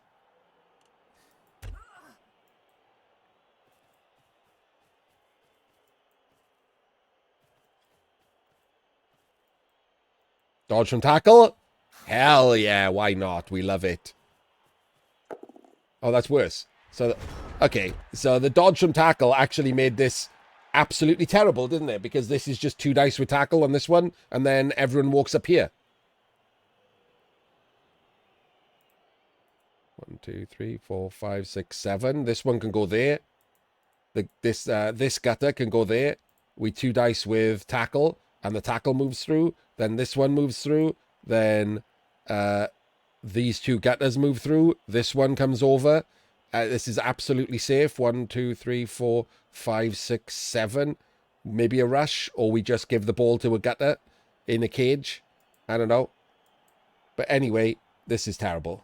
Dodge from tackle? Hell yeah, why not? We love it. Oh, that's worse. So, okay, so the dodge from tackle actually made this absolutely terrible, didn't it? Because this is just 2 dice with tackle on this one, and then everyone walks up here. 1, 2, 3, 4, 5, 6, 7. This one can go there. This gutter can go there. We 2 dice with tackle, and the tackle moves through. Then this one moves through. Then these 2 gutters move through. This one comes over. This is absolutely safe. 1, 2, 3, 4, 5, 6, 7. Maybe a rush, or we just give the ball to a gutter in a cage. I don't know. But anyway, this is terrible.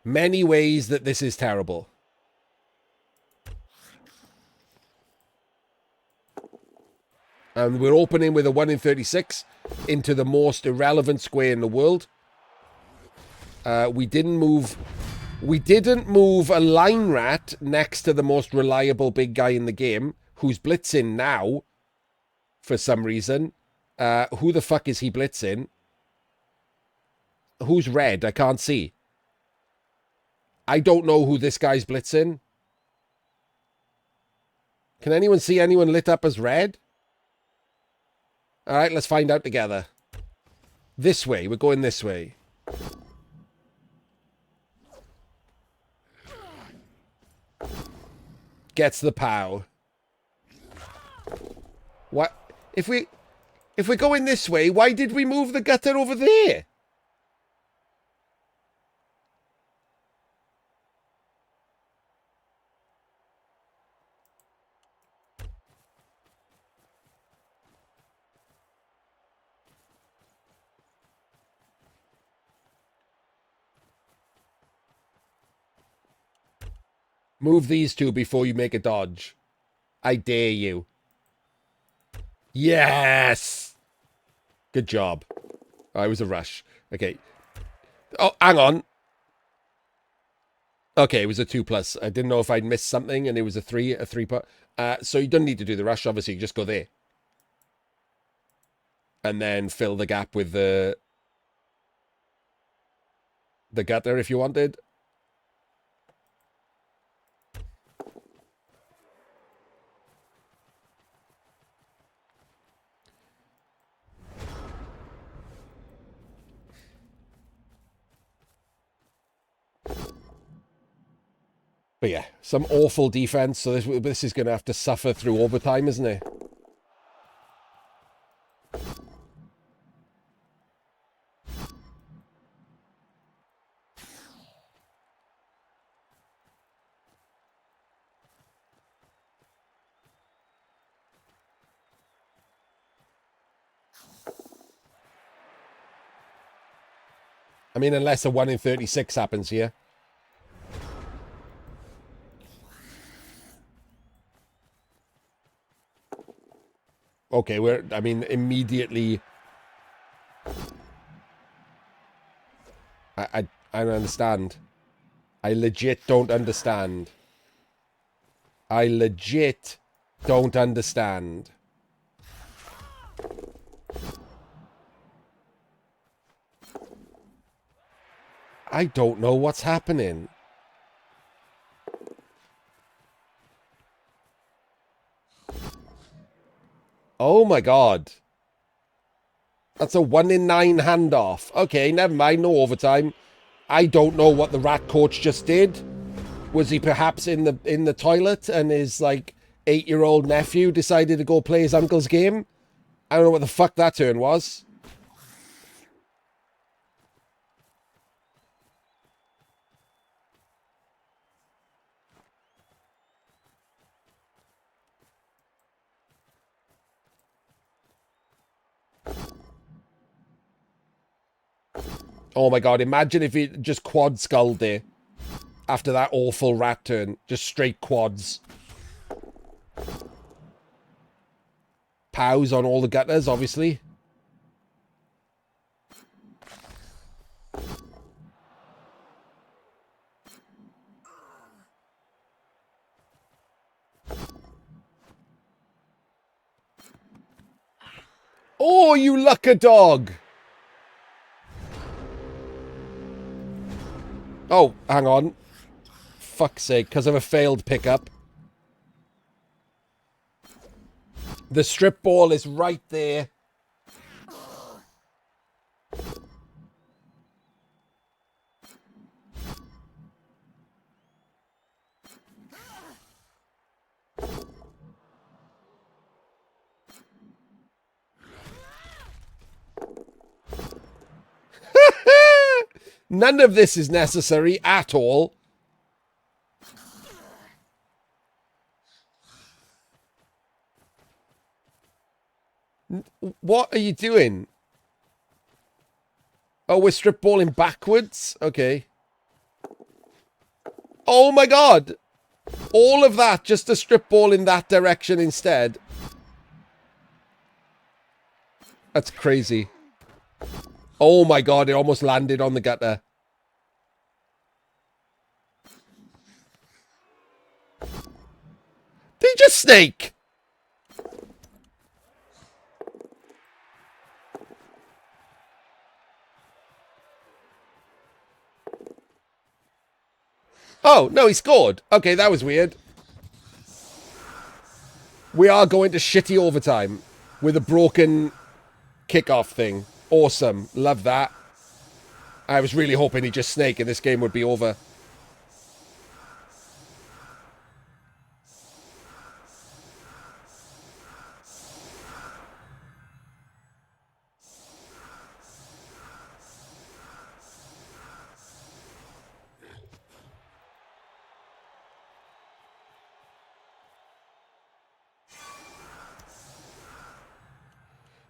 Many ways that this is terrible. And we're opening with a 1 in 36 into the most irrelevant square in the world. We didn't move a line rat next to the most reliable big guy in the game, who's blitzing now for some reason. Who the fuck is he blitzing? Who's red? I can't see. I don't know who this guy's blitzing. Can anyone see anyone lit up as red? All right, let's find out together. This way. We're going this way. Gets the POW. What? If we're going this way, why did we move the gutter over there? Move these two before you make a dodge. I dare you. Yes! Good job. Oh, it was a rush. Okay. Oh, hang on. Okay, it was a 2+. I didn't know if I'd missed something, and it was a 3 part. So you don't need to do the rush, obviously. You just go there. And then fill the gap with the gutter if you wanted. But yeah, some awful defense. So this is going to have to suffer through overtime, isn't it? I mean, unless a 1 in 36 happens here. Okay, I mean, immediately... I don't understand. I legit don't understand. I legit don't understand. I don't know what's happening. Oh my god. That's a 1 in 9 handoff. Okay, never mind, no overtime. I don't know what the rat coach just did. Was he perhaps in the toilet and his like 8-year-old nephew decided to go play his uncle's game? I don't know what the fuck that turn was. Oh my god, imagine if he just quad sculled there. After that awful rat turn. Just straight quads. POWs on all the gutters, obviously. Oh, you lucky dog! Oh, hang on. Fuck's sake, because of a failed pickup. The strip ball is right there. None of this is necessary at all. What are you doing? Oh, we're strip balling backwards? Okay. Oh my god! All of that just to strip ball in that direction instead. That's crazy. Oh my god, it almost landed on the gutter. Did he just snake? Oh, no, he scored. Okay, that was weird. We are going to shitty overtime with a broken kickoff thing. Awesome. Love that. I was really hoping he'd just snake and this game would be over.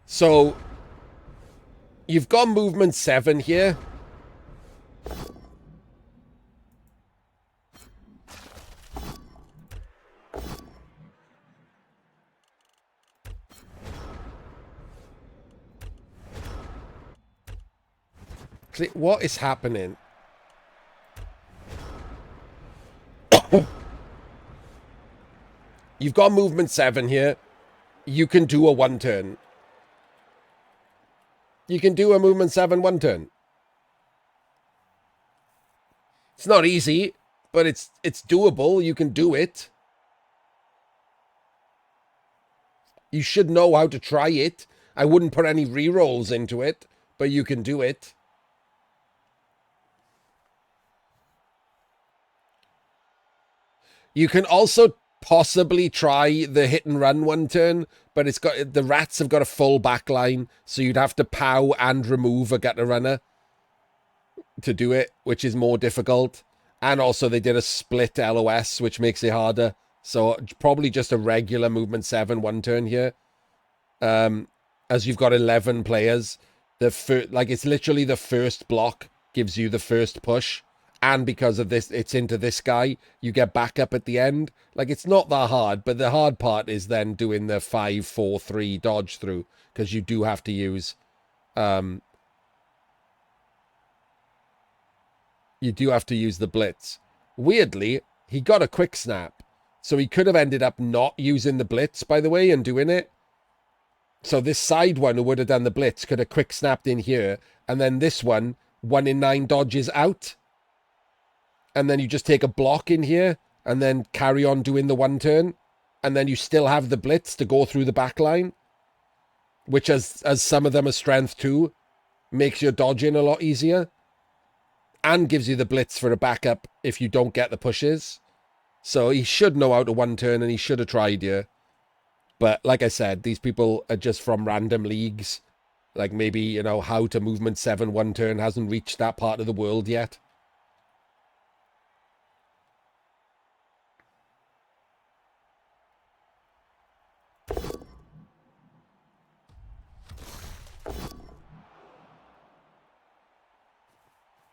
So, you've got movement 7 here. What is happening? You've got movement 7 here. You can do a 1 turn. You can do a movement 7 1 turn. It's not easy, but it's doable. You can do it. You should know how to try it. I wouldn't put any rerolls into it, but you can do it. You can also possibly try the hit and run 1 turn, but it's got the rats have got a full back line, so you'd have to pow and remove a gutter runner to do it, which is more difficult. And also they did a split LOS, which makes it harder. So probably just a regular movement 7 1 turn here. As you've got 11 players, it's literally the first block gives you the first push. And because of this, it's into this guy. You get back up at the end. Like, it's not that hard, but the hard part is then doing the 5-4-3 dodge through, because you do have to use, you do have to use the blitz. Weirdly, he got a quick snap, so he could have ended up not using the blitz, by the way, and doing it. So this side one who would have done the blitz could have quick snapped in here, and then this one, 1 in 9 dodges out. And then you just take a block in here and then carry on doing the 1 turn. And then you still have the blitz to go through the back line, which as some of them are strength 2, makes your dodging a lot easier and gives you the blitz for a backup if you don't get the pushes. So he should know how to 1 turn and he should have tried here. But like I said, these people are just from random leagues. Like maybe, you know, how to movement 7 1 turn hasn't reached that part of the world yet.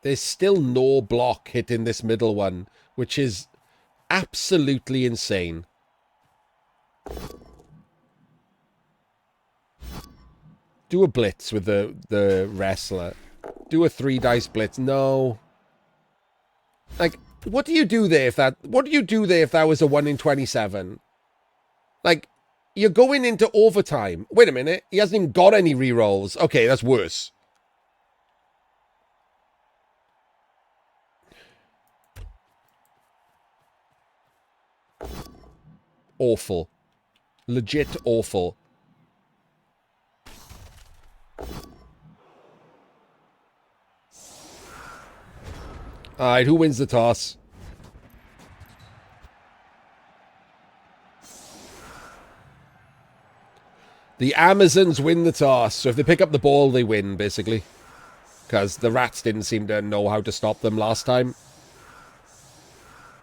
There's still no block hitting this middle one, which is absolutely insane. Do a blitz with the wrestler. Do a 3 dice blitz. No. Like, what do you do there if that was a 1 in 27? Like, you're going into overtime. Wait a minute. He hasn't even got any rerolls. Okay, that's worse. Awful. Legit awful. Alright, who wins the toss? The Amazons win the toss. So if they pick up the ball, they win, basically. Because the rats didn't seem to know how to stop them last time.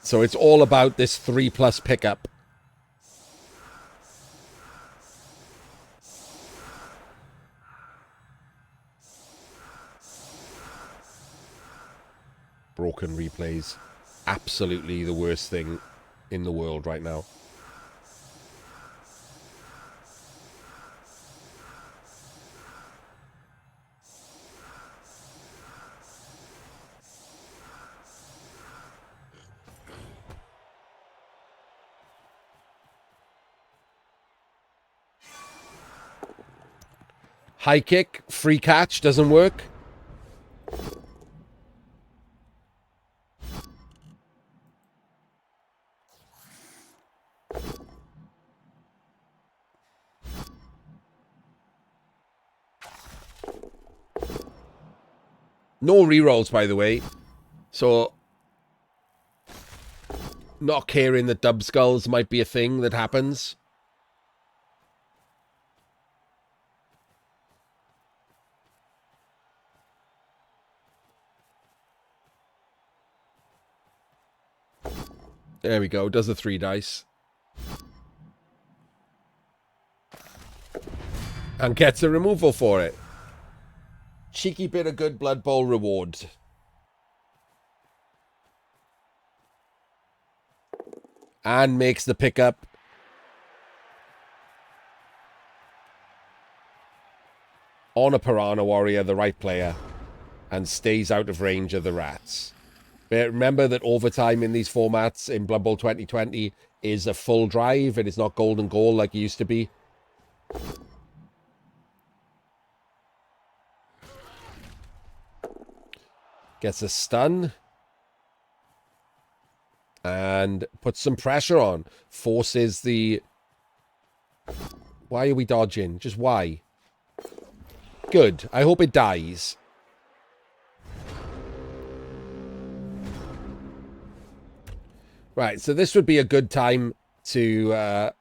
So it's all about this 3+ pickup. Broken replays. Absolutely the worst thing in the world right now. High kick, free catch, doesn't work. No rerolls, by the way. So, not caring that dub skulls might be a thing that happens. There we go. Does the 3 dice. And gets a removal for it. Cheeky bit of good Blood Bowl reward. And makes the pickup. On a Piranha Warrior, the right player. And stays out of range of the rats. But remember that overtime in these formats in Blood Bowl 2020 is a full drive. It is not golden goal like it used to be. Gets a stun. And puts some pressure on. Forces the... Why are we dodging? Just why? Good. I hope it dies. Right, so this would be a good time to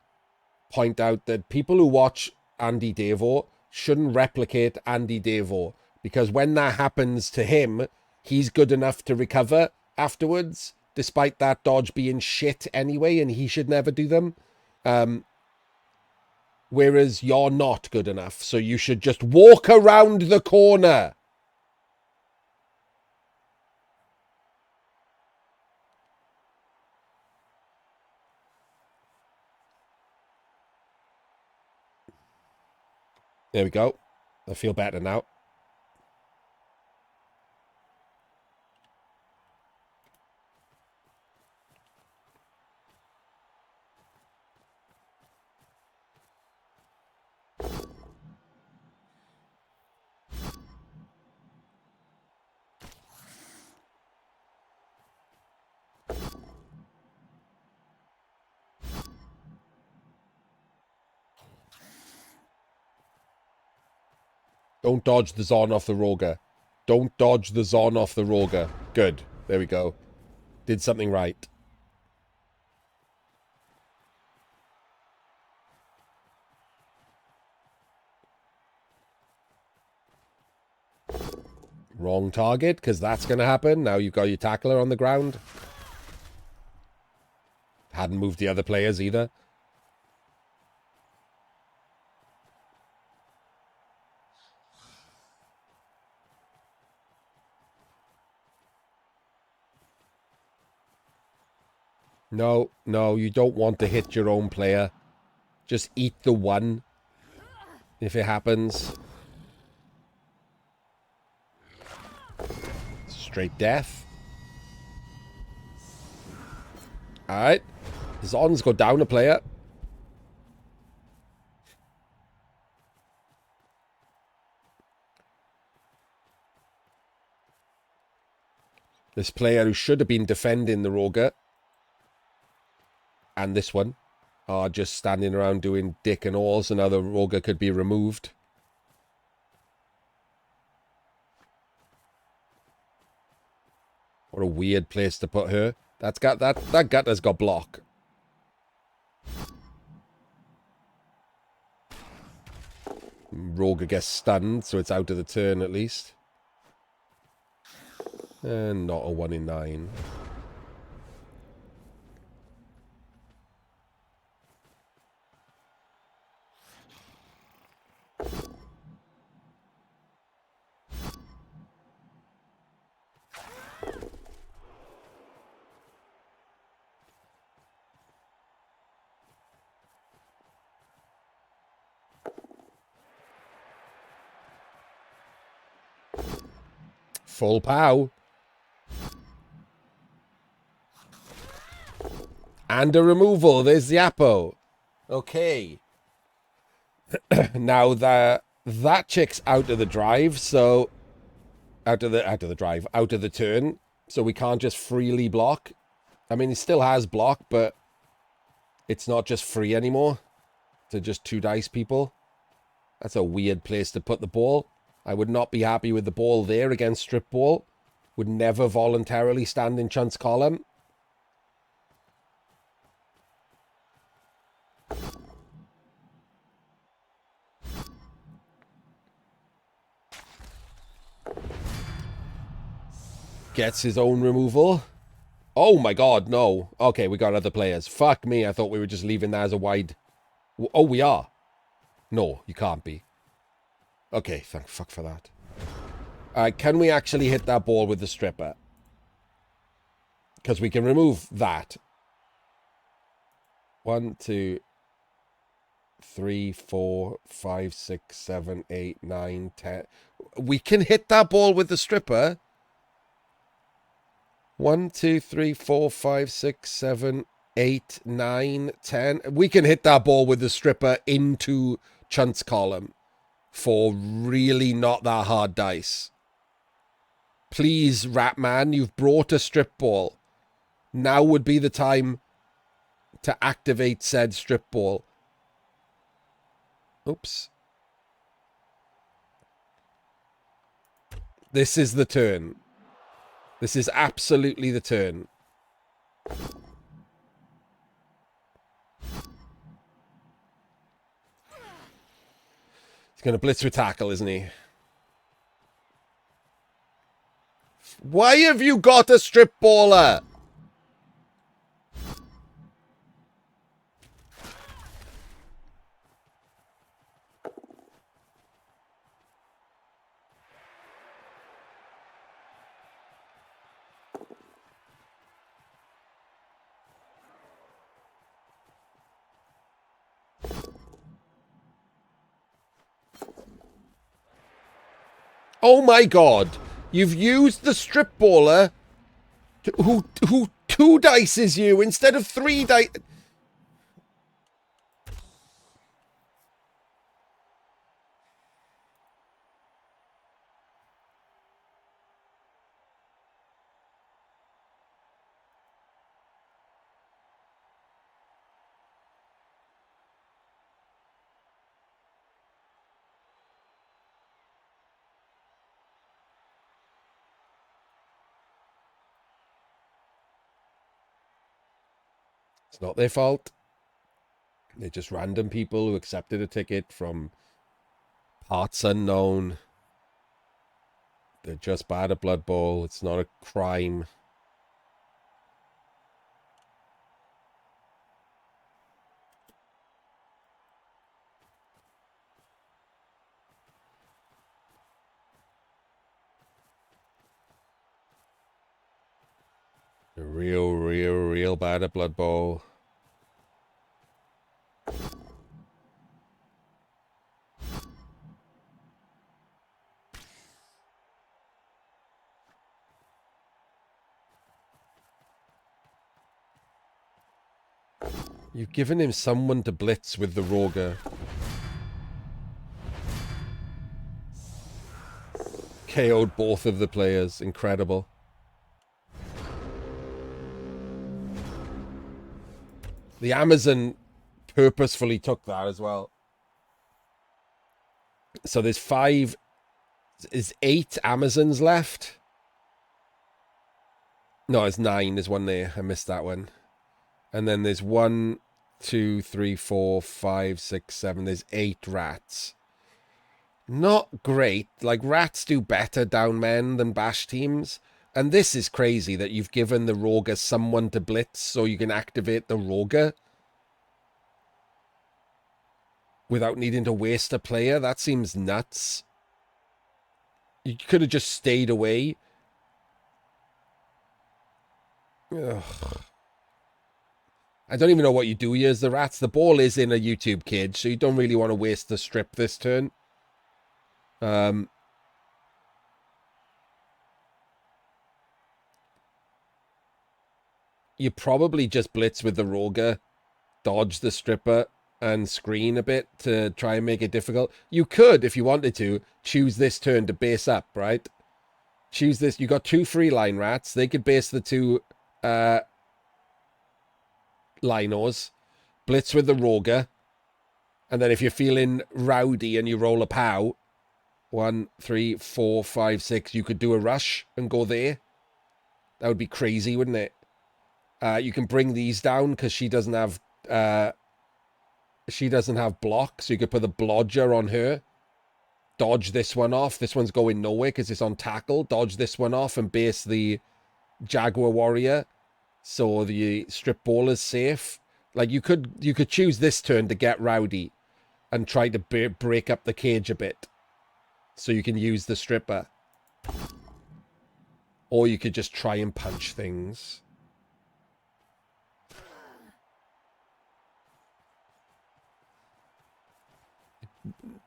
point out that people who watch Andy Devo shouldn't replicate Andy Devo, because when that happens to him, he's good enough to recover afterwards, despite that dodge being shit anyway, and he should never do them. Whereas you're not good enough, so you should just walk around the corner. There we go. I feel better now. Don't dodge the Zon off the Roger. Don't dodge the Zon off the Roger. Good. There we go. Did something right. Wrong target, because that's going to happen. Now you've got your tackler on the ground. Hadn't moved the other players either. No, no, you don't want to hit your own player. Just eat the 1 if it happens. Straight death. Alright. Zon's go down a player. This player who should have been defending the Roger and this one are just standing around doing dick and alls, and now the Roger could be removed. What a weird place to put her. That's got that gutter's got block. Roger gets stunned, so it's out of the turn at least. And not a 1 in 9. Full pow. And a removal. There's the Apo. Okay. Now that chick's out of the drive, so out of the turn, so we can't just freely block. I mean, he still has block, but it's not just free anymore to just 2 dice people. That's a weird place to put the ball. I would not be happy with the ball there against strip ball. Would never voluntarily stand in Chunt's column. Gets his own removal. Oh my god, no. Okay, we got other players. Fuck me, I thought we were just leaving that as a wide... Oh, we are. No, you can't be. Okay, thank fuck for that. Alright, can we actually hit that ball with the stripper? Because we can remove that. 1, 2, 3, 4, 5, 6, 7, 8, 9, 10. We can hit that ball with the stripper. 1, 2, 3, 4, 5, 6, 7, 8, 9, 10. We can hit that ball with the stripper into Chunt's column for really not that hard dice. Please, Ratman, you've brought a strip ball. Now would be the time to activate said strip ball. Oops. This is the turn. This is absolutely the turn. He's going to blitz with tackle, isn't he? Why have you got a strip baller? Oh my god. You've used the strip baller who 2 dices you instead of 3 dice. It's not their fault. They're just random people who accepted a ticket from parts unknown. They're just bad at Blood Bowl. It's not a crime. They're real bad at Blood Bowl. You've given him someone to blitz with the Roger. KO'd both of the players. Incredible. The Amazon purposefully took that as well. So there's 8 Amazons left. No, there's 9. There's one there. I missed that one. And then there's 1, 2, 3, 4, 5, 6, 7. There's 8 rats. Not great. Like, rats do better down men than bash teams. And this is crazy that you've given the Roger someone to blitz so you can activate the Roger without needing to waste a player. That seems nuts. You could have just stayed away. Ugh. I don't even know what you do here as the rats. The ball is in a YouTube cage, so you don't really want to waste the strip this turn. You probably just blitz with the Roger, dodge the stripper, and screen a bit to try and make it difficult. You could, if you wanted to, choose this turn to base up, right? Choose this. You got 2 free line rats. They could base the 2 linos, blitz with the Roger, and then if you're feeling rowdy and you roll a pow, 1, 3, 4, 5, 6. You could do a rush and go there. That would be crazy, wouldn't it? You can bring these down because she doesn't have block, so you could put the blodger on her. Dodge this one off. This one's going nowhere because it's on tackle. Dodge this one off and base the Jaguar Warrior, so the strip ball is safe. Like you could choose this turn to get rowdy and try to break up the cage a bit, so you can use the stripper. Or you could just try and punch things.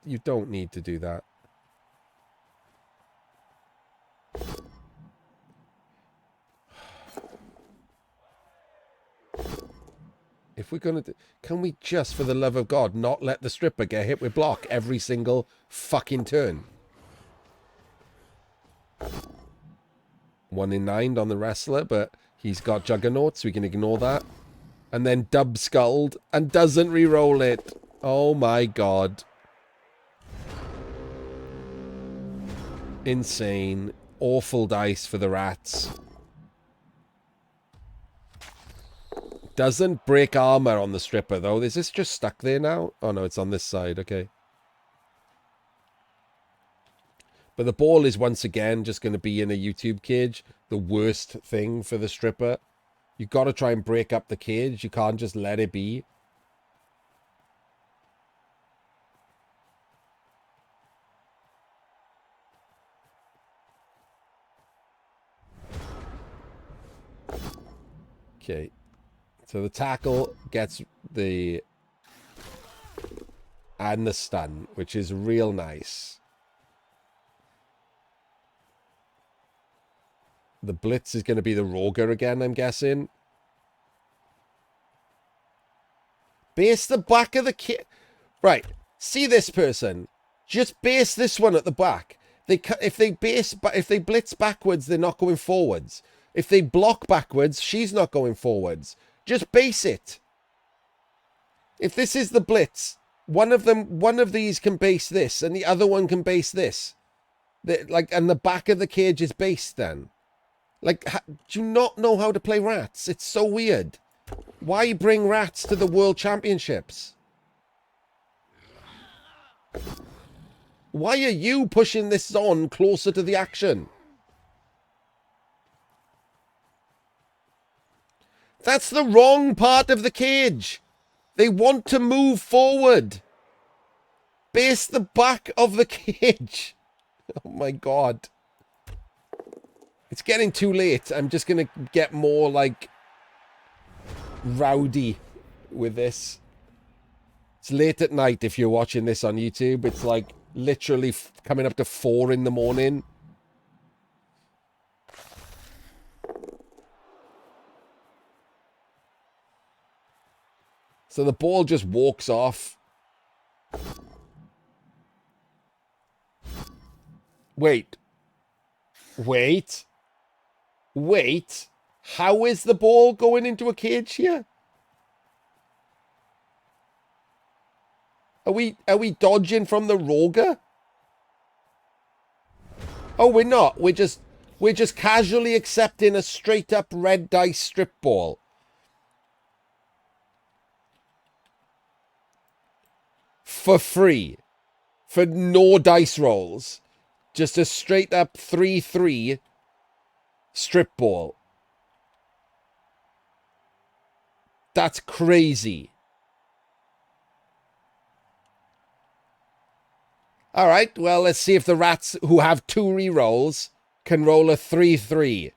You don't need to do that. If we're going to... Can we just, for the love of God, not let the stripper get hit with block every single fucking turn? 1 in 9 on the wrestler, but he's got Juggernaut, so we can ignore that. And then dub sculled and doesn't re-roll it. Oh my God. Insane. Awful dice for the rats. Doesn't break armor on the stripper, though. Is this just stuck there now? Oh, no, it's on this side. Okay. But the ball is once again just going to be in a YouTube cage. The worst thing for the stripper. You've got to try and break up the cage. You can't just let it be. Okay. So the tackle gets the... and the stun, which is real nice. The blitz is going to be the Roger again, I'm guessing. Base the back of the kit. Right. See this person. Just base this one at the back. If they blitz backwards, they're not going forwards. If they block backwards, she's not going forwards. Just base it. If this is the blitz, one of these can base this, and the other one can base this. And the back of the cage is based then. Like, do you not know how to play rats? It's so weird. Why bring rats to the World Championships? Why are you pushing this on closer to the action? That's the wrong part of the cage. They want to move forward. Base the back of the cage. Oh my God. It's getting too late. I'm just going to get more, like, rowdy with this. It's late at night if you're watching this on YouTube. It's, like, literally coming up to 4 in the morning. So the ball just walks off. Wait. Wait. Wait. How is the ball going into a cage here? Are we dodging from the Roger? Oh, we're not. We're just casually accepting a straight up red dice strip ball. For free. For no dice rolls. Just a straight up 3-3 strip ball. That's crazy. All right, well, let's see if the rats who have 2 rerolls can roll a 3-3.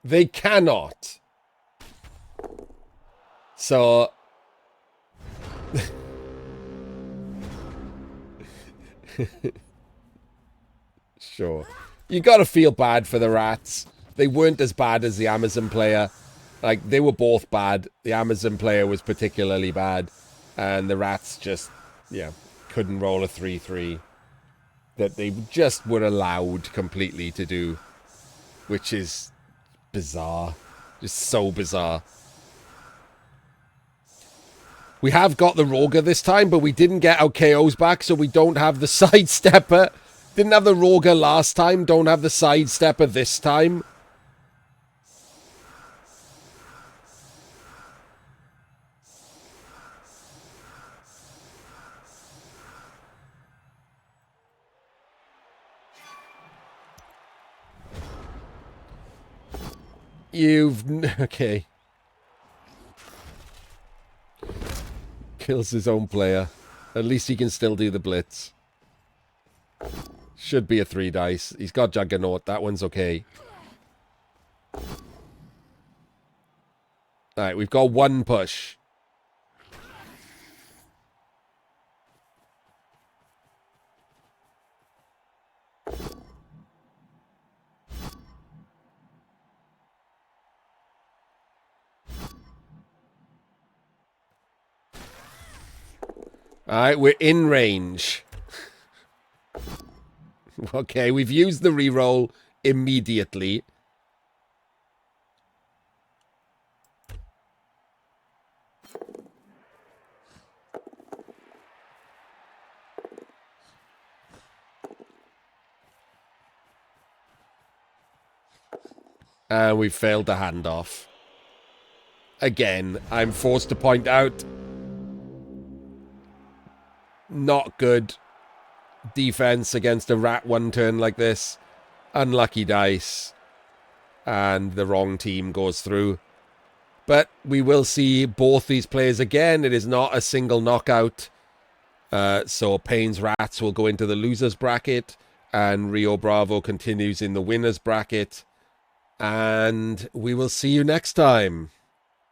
They cannot. So... Sure. You gotta feel bad for the rats. They weren't as bad as the Amazon player. Like, they were both bad. The Amazon player was particularly bad. And the Rats just, yeah, couldn't roll a 3-3 that they just were allowed completely to do, which is bizarre. Just so bizarre. We have got the Roger this time, but we didn't get our KOs back, so we don't have the Sidestepper. Didn't have the Roger last time, don't have the Sidestepper this time. Okay. Kills his own player. At least he can still do the blitz. Should be a 3 dice. He's got Juggernaut. That one's okay. Alright, we've got one push. Alright, we're in range. Okay, we've used the reroll immediately. And we failed the handoff. Again, I'm forced to point out, not good defense against a rat one turn like this. Unlucky dice. And the wrong team goes through. But we will see both these players again. It is not a single knockout. So Payne's Rats will go into the losers bracket. And Rio Bravo continues in the winners bracket. And we will see you next time.